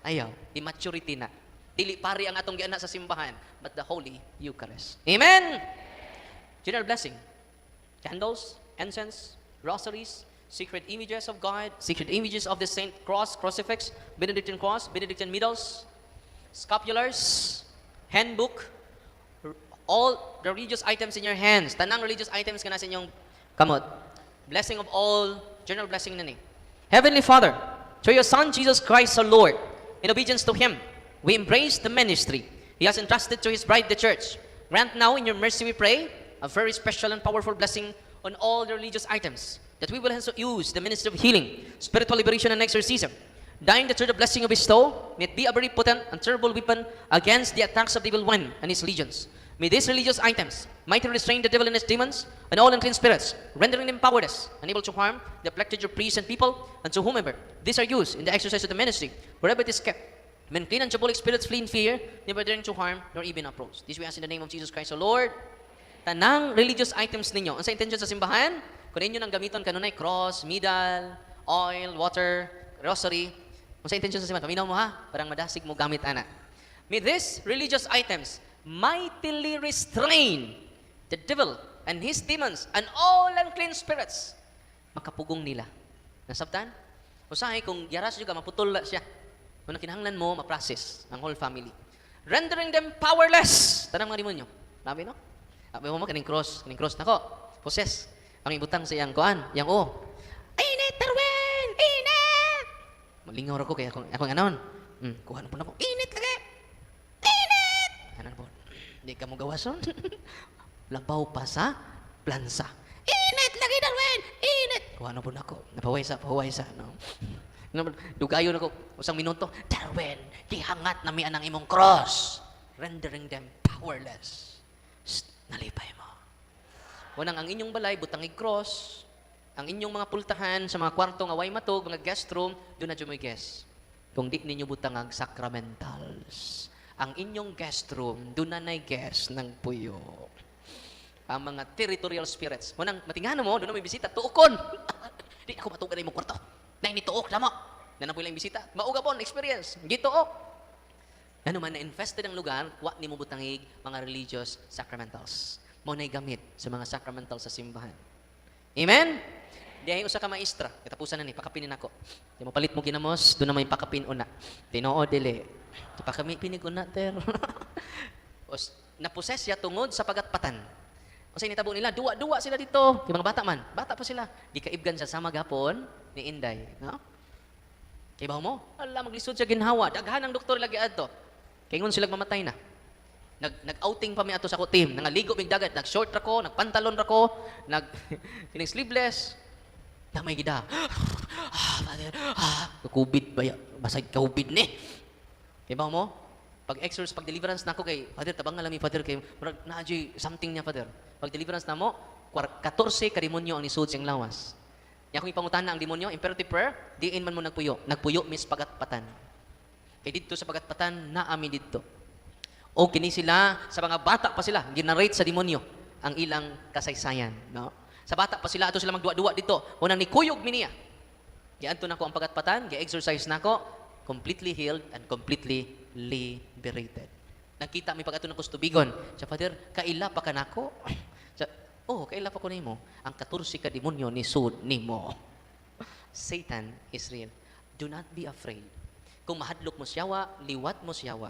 Speaker 1: Ayaw, immaturity na. Dili pare ang atong giana sa simbahan, but the Holy Eucharist. Amen! General blessing. Candles, incense, rosaries, sacred images of God, sacred images of the Saint Cross, Crucifix, Benedictine Cross, Benedictine Medals, scapulars, handbook, all the religious items in your hands. Tanang religious items ka na sa inyong kamot. Blessing of all, general blessing na ni. Heavenly Father, through your Son, Jesus Christ, our Lord, in obedience to Him, we embrace the ministry He has entrusted to His bride, the church. Grant now, in your mercy we pray, a very special and powerful blessing on all the religious items, that we will hence use the ministry of healing, spiritual liberation, and exorcism. Dying that through the blessing of bestow, may it be a very potent and terrible weapon against the attacks of the evil one and his legions. May these religious items mightily restrain the devil and his demons and all unclean spirits, rendering them powerless, unable to harm the afflicted your priests and people, and to whomever these are used in the exercise of the ministry, wherever it is kept. When clean and diabolic spirits flee in fear, never daring to harm nor even approach. This we ask in the name of Jesus Christ, our Lord. Tanang religious items ninyo. Ang sa intention sa simbahan, kung ninyo nang gamiton kanunay, cross, medal, oil, water, rosary. Ang sa intention sa simbahan, paminaw mo ha, parang madasig mo gamit ana. May these religious items mightily restrain the devil and his demons and all unclean spirits. Makapugong nila. Nasabtan? Usahay, kung yaras juga, maputol siya. Kung kinahanglan mo, ma-process ang whole family. Rendering them powerless. Tanang mga demonyo. Sabi no? Sabi mo kaning cross nako. Possess. Ang ibutang sa iyang kuan, yang Init, Darwin! Init! Malingaw ako kaya ako nganon. Kuha na po na po. Init lagi! Init! Ano po? Hindi ka mo gawason. Labaw pa sa plansa. Init lagi, Darwin! Init! Kuha na po na ako. Napawaysa. No? Dugayo na ko. Usang minuto. Darwin, gihangat na mian ang imong cross. Rendering them powerless. Nalipay mo. Unang ang inyong balay, butangig cross. Ang inyong mga pultahan sa mga kwarto nga way matog, mga guest room, doon na dyan may guest. Kung di ninyo butangag sacramentals. Ang inyong guest room, doon na na'y guest ng puyo. Ang mga territorial spirits. Unang matingano mo, doon na may bisita, tuukon. Di ako matugan na imong kwarto. Dahil ni tuok, lama. Na po ilang bisita. Mauga po, experience. Gituok. Ano man, na-infested ang lugar, wa ni mo butangig mga religious sacramentals. mo na'y gamit sa mga sacramental sa simbahan. Amen? Di ay usa ka maestra, katapusan na ni, pakapinin ako. Di mo palit mo ginamos, doon na may pakapin una. Tinoo, dili. Di pa kami piniguna, ter. Naposes siya tungod sa pagatpatan. O sa initabo nila, duwa sila dito. Yung mga bata man, bata pa sila. Di kaibgan sa sama gapon ni Inday. No? Kaya ba mo? Ala, maglisod siya ginhawa. Daghan ang doktor lagi adto. Kaya ngun sila mamatay na. Nag-outing pa mi ato sa ko team. Nangaligo mig dagat, nag-short ra ko, nagpantalon ra ko, kining sleeveless. Na may gida. Father, COVID ba ya? Basag COVID ni. Kaya ba mo? Pag deliverance na ako kay Father, tabang nga lang mi Father kay na-adjy something niya Father. Pag deliverance na mo, 14 ka demonyo ang nisud siyang lawas. Nya kung ipangutana ang demonyo, imperative prayer, diin man mo nagpuyo. Nagpuyo mis pagatpatan. Kay didto sa pagatpatan, naami didto. O kini sila, sa mga bata pa sila, ginarate sa demonyo ang ilang kasaysayan. No? Sa bata pa sila, ato sila magduwa-duwa dito. Unang nikuyog mi niya. Giadto na ko ang pagatpatan, gi-exercise na ko, completely healed and completely liberated. Nakita mi pag ato na kustubigon. Sa Father, kaila pa ka nako? Kaila pa ko nimo. Ang 14 ka demonyo ni sud nimo. Satan is real. Do not be afraid. Kung mahadlok mo siyawa, liwat mo siyawa.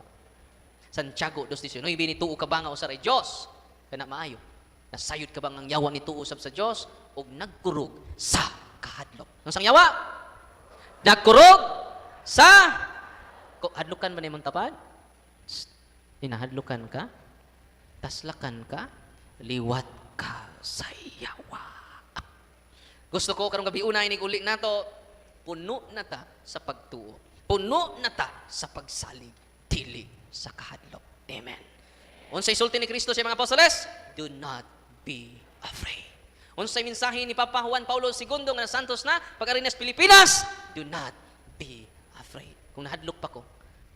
Speaker 1: Santiago 2:19, binituo ka ba nga usar ay Diyos? Kana maayo. Nasayod ka ba ang yawa ni tuo usab sa Diyos? O nagkurog sa kahadlok. Ang sang yawa? Nagkurog sa hadlukan ba na imong tapad? Hinahadlukan ka? Taslakan ka? Liwat ka sa yawa. Gusto ko karong gabi una inig uli nato, puno na ta sa pagtuo. Puno na ta sa pagsalig. Dili sa kahadlok. Amen. Unsay sulti ni Kristo sa mga apostoles? Do not be afraid. Unsay mensahe ni Papa Juan Paulo II nga santos na pag-arinas Pilipinas? Do not be afraid. Kung nahadlok pa ko,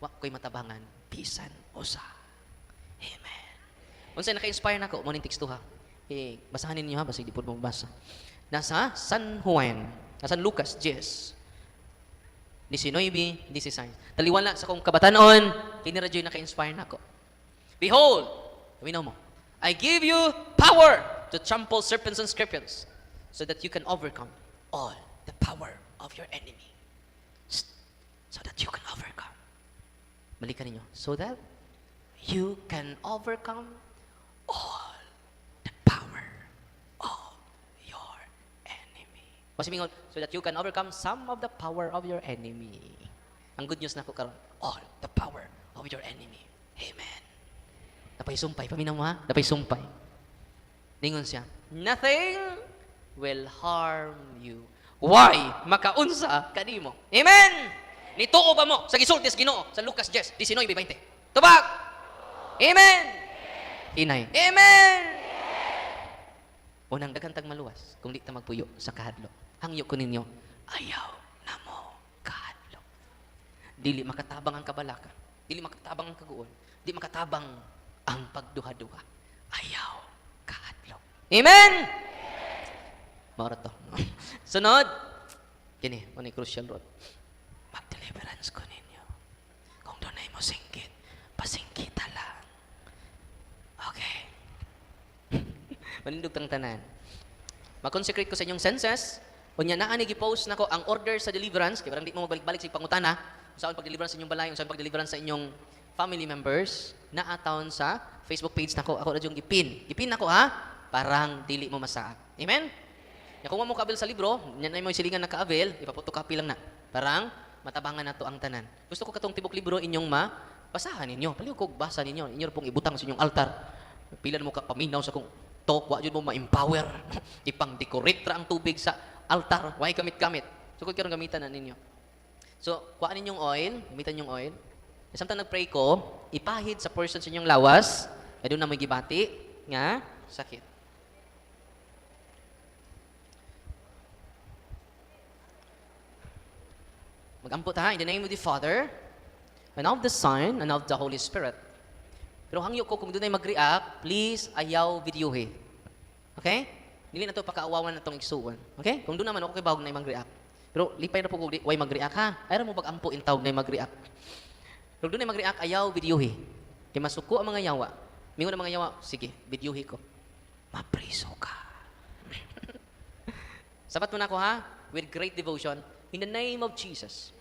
Speaker 1: wa ko'y matabangan bisan usa. Amen. Unsay naka-inspire nako mo ning teksto ha. Basahan ninyo ha, basta di po mo basa. Nasa San Lucas 10. 19, 16. Taliwala sa kong kabatanon, kiniradyo'y naka-inspire na ako. Behold, minaw mo, I give you power to trample serpents and scorpions so that you can overcome all the power of your enemy. So that you can overcome. Balikan ninyo. So that you can overcome all the power of your enemy. Kasi mingon, so that you can overcome some of the power of your enemy. Ang good news na ko karon, all the power of your enemy. Amen. Napay sumpay, paminaw mo ha? Napay sumpay. Ningon siya, nothing will harm you. Why? Makaunsa kanimo. Amen! Nituo ba mo sa gisultis Ginoo sa Lucas 10:19-20? Tubag! Amen! Inay. Amen! Unang daghang tag maluwas kung di ta magpuyo sa kahadlok. Hangyo ko ninyo, ayaw na mo kahadlok. Dili makatabang ang kabalaka. Dili makatabang ang kaguon. Di makatabang ang pagduha-duha. Ayaw kahadlok. Amen! Maura to. Sunod. Kini, manay crucial road. Mag-deliverance ko ninyo. Kung doon ay mo singgit, pasingkita lang. Okay. Manindog tang tanan. Mag-consecrate ko sa inyong senses. Unya naa ni gi-post nako ang order sa deliverance, kay parang di mo magbalik-balik sa pangutana. Unsaon pag-deliverance sa inyong balay, unsaon pag-deliverance sa inyong family members, naa taon sa Facebook page nako. Ako ra yung gipin. Gipin nako ha, parang dili mo masaag. Amen. Ya kung mo ka-avail sa libro, nya na mo silingan naka-avail, ipapotocopy lang na. Parang matabangan nato ang tanan. Gusto ko katong tibok libro inyong basahan ninyo. Paliw ko basa ninyo. Inyo pong ibutang sa inyong altar. Pila mo ka paminaw sa kung talk, wa jud mo ma-empower. Ipang-decorate ra ang tubig sa altar. Why gamit-gamit? Sukod karon gamitan na ninyo. So, kuha ninyong oil, gamitan yung oil. Samtang nag-pray ko, ipahid sa person sa inyong lawas, ay doon na may gibati nga sakit. Mag-ampot ha, in the name of the Father, and of the Son, and of the Holy Spirit. Pero hangyo ko, kung doon ay mag-react, please, ayaw videohe. Okay? Dili na ito pakaawawan na itong igsuon. Okay? Kung doon naman ako kay bawag na mag-react. Pero lipay na po kung way mag-react ha. Ayaw mo mag-ampo in tawag na mag-react. Pero doon ay mag-react, ayaw videohe. Kaya masuko ang mga yawa. Mingon ang mga yawa, sige, videohe ko. mapriso ka. Sabat mo na ako ha, with great devotion, in the name of Jesus,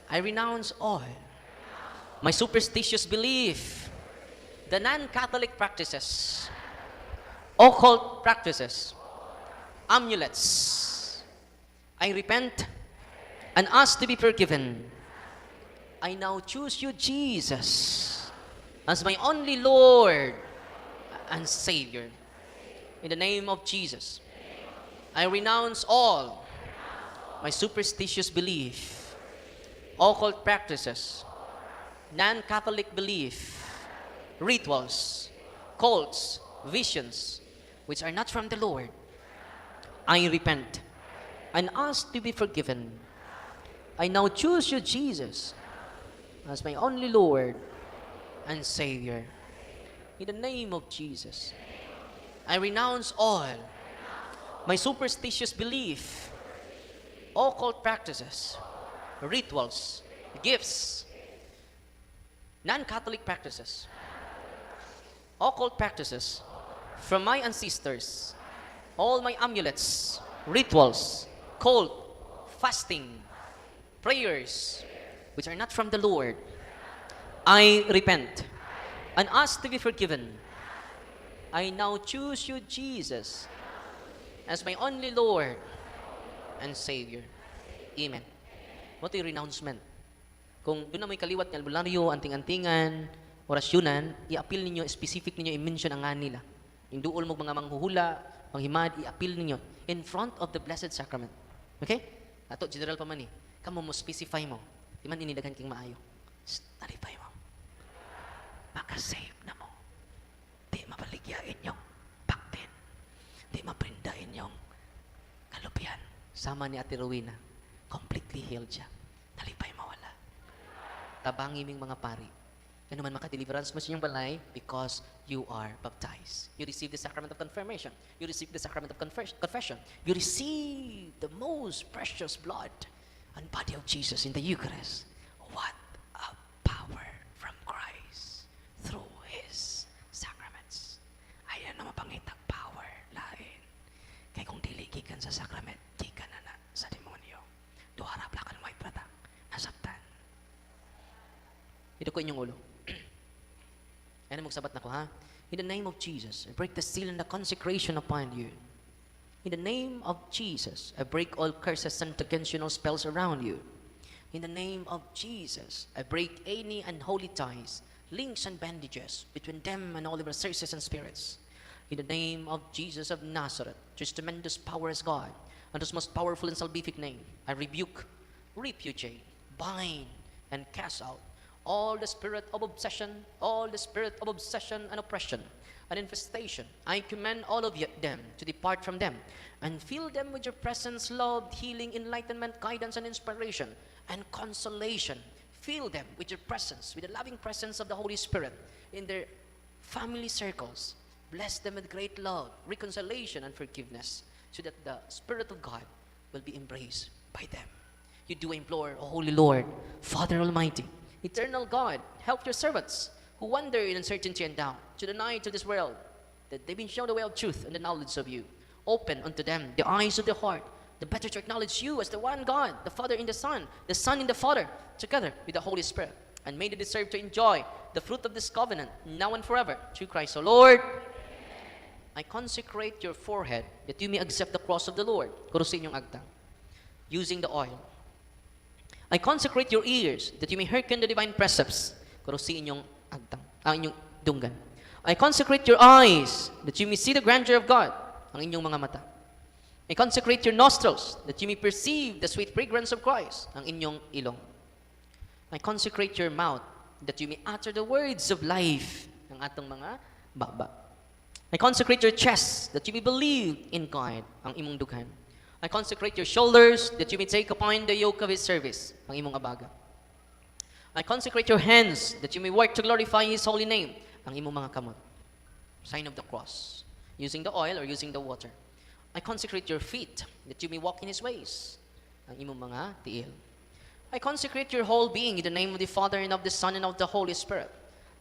Speaker 1: I renounce all my superstitious belief, the non-Catholic practices, occult practices, amulets. I repent and ask to be forgiven. I now choose you, Jesus, as my only Lord and Savior. In the name of Jesus, I renounce all my superstitious belief, occult practices, non-Catholic belief, rituals, cults, visions, which are not from the Lord. I repent and ask to be forgiven. I now choose you, Jesus, as my only Lord and Savior. In the name of Jesus, I renounce all my superstitious belief, occult practices, rituals, gifts, non-Catholic practices, occult practices from my ancestors, all my amulets, rituals, cult, fasting, prayers, which are not from the Lord. I repent and ask to be forgiven. I now choose you, Jesus, as my only Lord and Savior. Amen. What a renouncement. Kung doon na may kaliwat ng albularyo, anting-antingan, orasyonan, i-appeal ninyo, specific ninyo, i-mention ang nga nila. Yung duol mo mga manghuhula, manghimad, i-appeal ninyo in front of the Blessed Sacrament. Okay? Ato, general pa man eh. Kamu mo, specify mo. Di man inidaghan king maayo. Tarify mo. Makasave na mo. Di mabaligyain yung baktin. Di maprindain yung kalupian. Sama ni Ate Rowena. Completely healed siya. Talipay mawala. Tabangi ming mga pari. Ano man makadeliverance mo sa inyong balay because you are baptized. You receive the sacrament of confirmation. You receive the sacrament of confession. You receive the most precious blood and body of Jesus in the Eucharist. What a power from Christ through His sacraments. Ayan na mapangitag power lain. Kaya kung dili gikan sa sacrament, gikan na sa demonyo. Duharap lakan may pratak, nasabtan. Ito ko inyong ulo. Ano magsabat na ko ha? In the name of Jesus, I break the seal and the consecration upon you. In the name of Jesus, I break all curses sent against you, no spells around you. In the name of Jesus, I break any unholy ties, links and bandages between them and all their resources and spirits. In the name of Jesus of Nazareth, whose tremendous power is God, and whose most powerful and salvific name, I rebuke, repudiate, bind, and cast out all the spirit of obsession, and oppression, and infestation. I command all of them to depart from them, and fill them with your presence, love, healing, enlightenment, guidance, and inspiration, and consolation. Fill them with your presence, with the loving presence of the Holy Spirit in their family circles. Bless them with great love, reconciliation, and forgiveness, so that the Spirit of God will be embraced by them. You do implore, O Holy Lord, Father Almighty, Eternal God, help your servants who wander in uncertainty and doubt to the night of this world, that they've been shown the way of truth and the knowledge of you. Open unto them the eyes of their heart, the better to acknowledge you as the one God, the Father in the Son in the Father, together with the Holy Spirit. And may they deserve to enjoy the fruit of this covenant, now and forever, through Christ our Lord. I consecrate your forehead that you may accept the cross of the Lord. Kurusin yung agtang. Using the oil. I consecrate your ears that you may hearken the divine precepts. Kurusin yung agtang. Inyong dunggan. I consecrate your eyes that you may see the grandeur of God. Ang inyong mga mata. I consecrate your nostrils that you may perceive the sweet fragrance of Christ. Ang inyong ilong. I consecrate your mouth that you may utter the words of life. Ang atong mga baba. I consecrate your chest that you may believe in God. Ang imong dughan. I consecrate your shoulders that you may take upon the yoke of His service. Ang imong abaga. I consecrate your hands that you may work to glorify His holy name. Ang imong mga kamot. Sign of the cross. Using the oil or using the water. I consecrate your feet that you may walk in His ways. Ang imong mga tiil. I consecrate your whole being in the name of the Father and of the Son and of the Holy Spirit.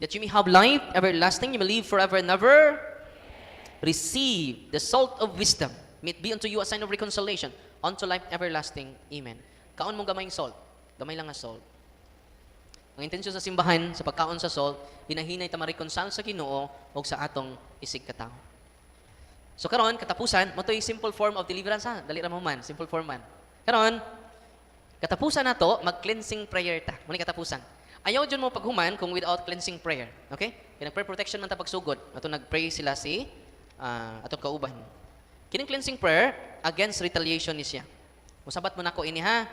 Speaker 1: That you may have life everlasting, you may live forever and ever. receive the salt of wisdom. May it be unto you a sign of reconciliation unto life everlasting. Amen. Kaon mong gamayng salt. Gamay lang nga salt. Ang intensyon sa simbahan, sa pagkaon sa salt, hinahinay ta ma-reconcile sa Ginoo o sa atong isig katao. So karon katapusan, mo to'y simple form of deliverance ha. Dali ra mo man, simple form man. Karon, katapusan nato, mag-cleansing prayer ta. Muna katapusan. Ayaw dyan mo paghuman kung without cleansing prayer. Okay? Kaya nag-prayer protection man ta pagsugod. Ato nag-pray sila si atong kauban. Kining cleansing prayer, against retaliation ni siya. Musabat mo na ko ini ha.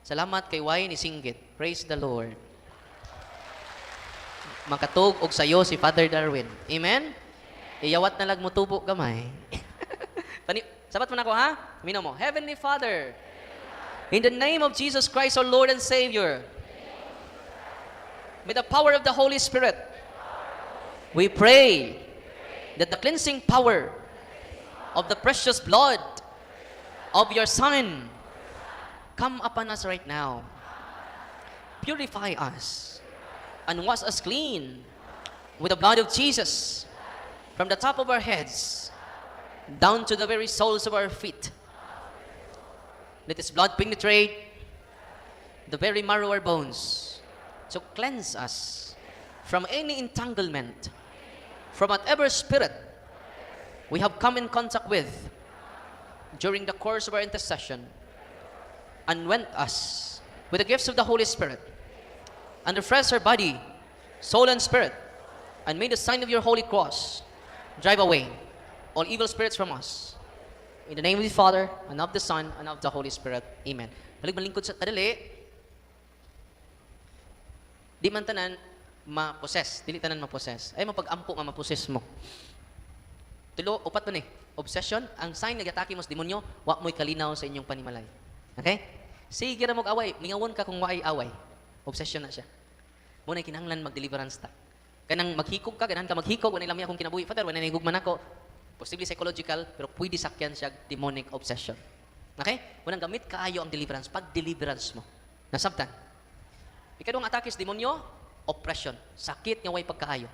Speaker 1: Salamat kay Way ni Singgit. Praise the Lord. Makatug og sayo si Father Darwin. Amen? Iyawat na lag mo tubo gamay. Sabat mo na ko ha? Minaw mo. Heavenly Father, in the name of Jesus Christ, our Lord and Savior, with the power of the Holy Spirit, we pray that the cleansing power of the precious blood of your Son come upon us right now. Purify us and wash us clean with the blood of Jesus from the top of our heads down to the very soles of our feet. Let His blood penetrate the very marrow of our bones to cleanse us from any entanglement, from whatever spirit we have come in contact with during the course of our intercession, and went us with the gifts of the Holy Spirit, and refresh our body, soul, and spirit, and may the sign of your holy cross drive away all evil spirits from us. In the name of the Father, and of the Son, and of the Holy Spirit. Amen. Balik malingkod sa kadali. Di man tanan ma-possess. Dili tanan ma-possess. Ay mapag-ampo nga ma-possess mo. Tulo, upat man obsession, ang sign nagatake mo sa demonyo, wa mo'y kalinaw sa inyong panimalay. Okay? Sige ra mong away. Mingawon ka kung waay away. Obsession na siya. Muna kinahanglan mag-deliverance ta. Kanang maghikog ka, ganahan ka maghikog, wala lami akong kinabuhi. Father, wala nahigugman ako. Possibly psychological, pero pwede sakyan siya demonic obsession. Okay? Munang gamit kaayo ang deliverance. Pag-deliverance mo. Nasabtan. Ikadong atake sa demonyo, oppression. Sakit nga way pagkaayo.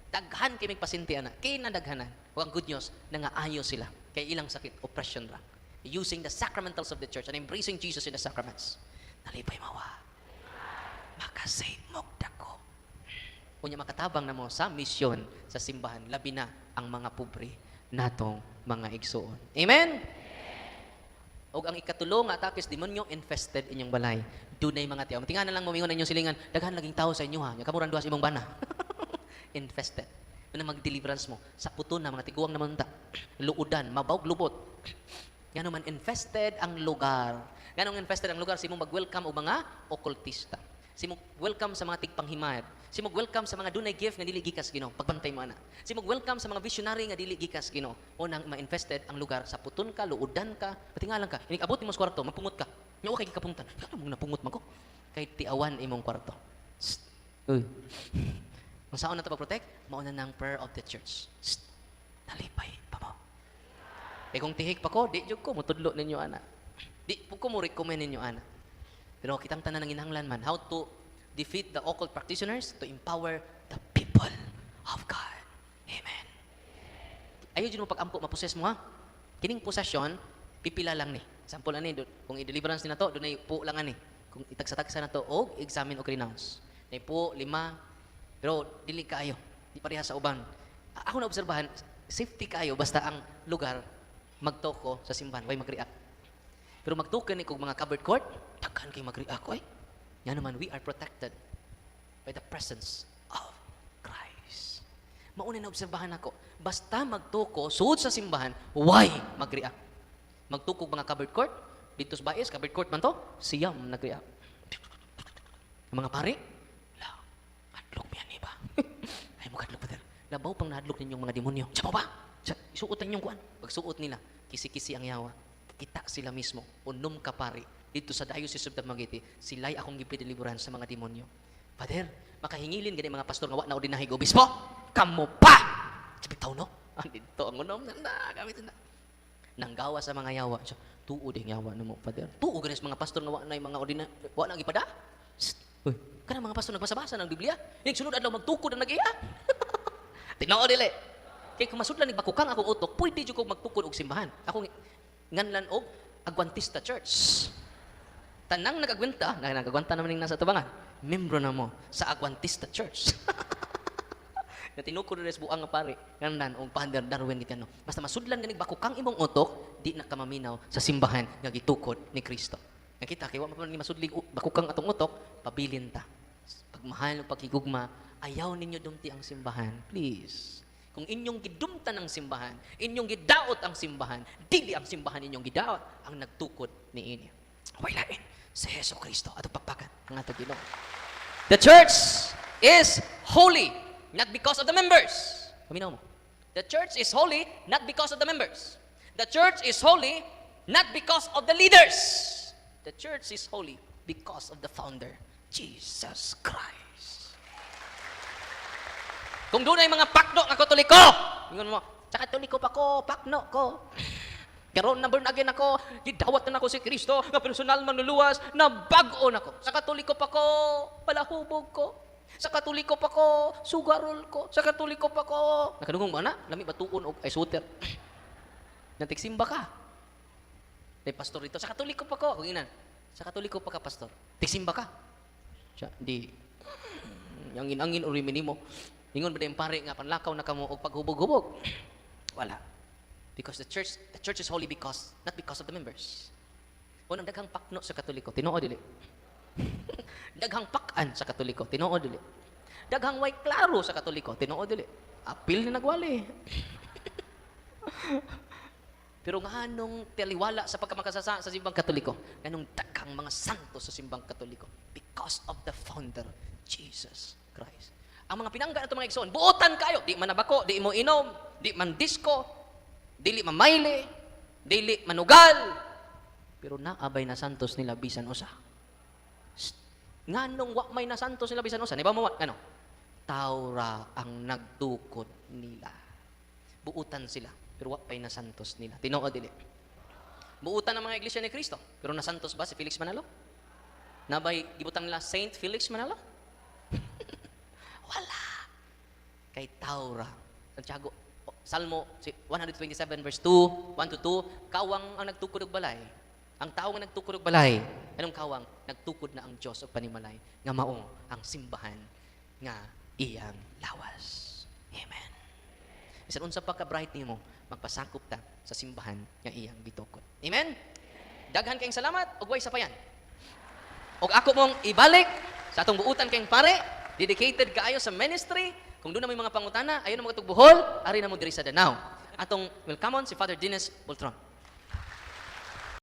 Speaker 1: Daghan kay may pasinti ana. Kay nadaghanan. Huwag ang good news, nangaayo sila. Kay ilang sakit, oppression ra. Using the sacramentals of the church and embracing Jesus in the sacraments. Nalipay mawa. Makasave mo dako. Unya makatabang na mo sa misyon sa simbahan. Labi na ang mga pobre natong mga igsoon. Amen? O ang ikatulo nga atake sa demonyo, infested inyong balay. Dunay mga tiyaw. Matinganan lang mumingon inyong silingan, daghan laging tao sa inyo ha. Kamuran duha sa imong bana. Infested. Ano mag-deliverance mo? Sa puton na mga tiguang naman ta. Luudan, mabawg lubot. Gano man infested ang lugar. Ganong infested ang lugar, simong mag-welcome o mga okultista. Simong welcome sa mga tigpanghimad. Simong welcome sa mga dunay gift nga dili gikas Ginoo. Pagbantay mo ana. Simong welcome sa mga visionary nga dili gikas Ginoo. O nang ma-infested ang lugar sa puton ka, luudan ka, patingalan ka. Inig abot mo sa kwarto, mapungot ka. Nya kay kapuntan. Ano mong napungot man ko? Kay tiawan imong kwarto. Uy. Ang saan na ito pag-protect? Mauna ng prayer of the church. Nalipay pa mo. Eh kung tihik pa ko, di jud ko mutudlo ninyo ana. Di po ko mo recommend ninyo ana. Pero kitang tanan ng inahanglan man, how to defeat the occult practitioners, to empower the people of God. Amen. Ayaw dyan mo pag-ampo, maposes mo ha. Kining possession, pipila lang ni. Sample na ni, kung i-deliverance ni na to, doon ay po lang ni. Kung itagsa-tagsa na to, o examine o renounce. Na po, 5, pero dili kaayo. Di pareha sa uban. Ako na obserbahan, safety kaayo, basta ang lugar, magtoko sa simbahan, way mag-react. Pero magtukan ni kung mga covered court, takkan kayo mag-react ko eh. Yan naman, we are protected by the presence of Christ. Mauna na obserbahan ako, basta magtuko, suod sa simbahan, why mag-react? Magtukog mga covered court, dito sa Baez, covered court man to, siyam nag-react. Ang mga pare, hadlok yan iba. Ay mo hadlok pa din. Labaw pang nahadlok ninyong mga demonyo. Siya ba? Isuot ninyong kuan. Pag-suot nila, kisi-kisi ang yawa. Kita sila mismo, unom ka pari, dito sa Diocese of Dumaguete, sila'y akong gipideliveran sa mga demonyo. Father, makahingilin gani mga pastor nga wa na ordinahig obispo, kamo pa! Sabitaw no? Dito ang unom, gamit na. Nanggawa sa mga yawa. Siya, tuod yung yawa na mo, Father. Tuod gani sa mga pastor nga wa na yung mga wa na gipada. Uy, kanang mga pastor nagbasa-basa ng Biblia, yung sunod adlaw magtukod ang nag-iya. Tinoo dili. Kay kung masudlan ni bakukang akong utok, pwede jud ko magtukod og simbahan. Ako nganlan og Adventista Church. Tanang nagagwanta naman yung nasa tubangan. Membro na mo sa Adventista Church. Na tinukod rin sa buang nga pare, nganlan og Father Darwin gitano. Basta masudlan ganig bakukang imong utok, di na kamaminaw sa simbahan nga gitukod ni Kristo. Nakita kay wa man ni masudling bakukang atong utok, pabilin ta. Pagmahal ug paghigugma, ayaw ninyo dumti ang simbahan. Please. Kung inyong gidumtan ang simbahan, inyong gidaot ang simbahan, dili ang simbahan inyong gidaot ang nagtukod ni ini. Way lain si Hesus Kristo atong pakpakan ang atong Ginoo. The church is holy not because of the members. Paminaw mo. The church is holy not because of the members. The church is holy not because of the leaders. The church is holy because of the founder, Jesus Christ. Kung doon ay mga pakno nga katoliko, ingon mo, sa katoliko pa ko, pakno ko. Karon na born again ako, gidawat na ako si Kristo, nga personal manluluwas, na bag-o na ko. Sa katoliko pa ko, palahubog ko. Sa katoliko pa ko, sugarol ko. Sa katoliko pa ko, nakadungong ba na? Lami batuon o ay suter. Nantiksimba ka. May pastor rito, sa katoliko pa ko. Kung inan, sa katoliko pa ka, pastor. Tiksimba ka. Siya, di. Yang inangin uri minimo. Ingon ba yung pare nga panlakaw na kamo og paghubog-hubog? Wala. Because the church is holy because, not because of the members. Unang daghang pakno sa katoliko, tinuod dili. Daghang pakan sa katoliko, tinuod dili. Daghang way klaro sa katoliko, tinuod dili. Apil ni nagwali. Pero nga anong taliwala sa pagkamakasasa sa simbang katoliko? Anong daghang mga santo sa simbang katoliko? Because of the founder, Jesus Christ. Ang mga pinangga na mga igsoon, buotan kayo. Di man nabako, di mo inom, di man disco, dili mamayle, dili manugal. Pero naabay na santos nila bisan usa. Nganong wa may na santos nila bisan usa? Di ba mo ano? Taura ang nagtukod nila. Buutan sila, pero wa pay na santos nila. Tinuod dili. Buutan ang mga iglesia ni Kristo, pero na santos ba si Felix Manalo? Nabay gibutan nila Saint Felix Manalo? Wala. Kay Taura. Santiago, Salmo 127 verse 2, 1 to 2, kawang ang nagtukod og balay. Ang tao nga nagtukod og balay, anong kawang? Nagtukod na ang Dios og panimalay nga mao ang simbahan nga iyang lawas. Amen. Bisan unsa pa ka bright nimo, magpasakop ta sa simbahan nga iyang gitukod. Amen. Daghan kayong salamat ug way sapayan. Og ako mong ibalik sa atong buutan kayong pare, dedicated kaayo sa ministry. Kung doon na may mga pangutana, ayon na mga tugbuhol, ari na mo diri sa Danao. Atong welcome on si Father Dennis Boltron.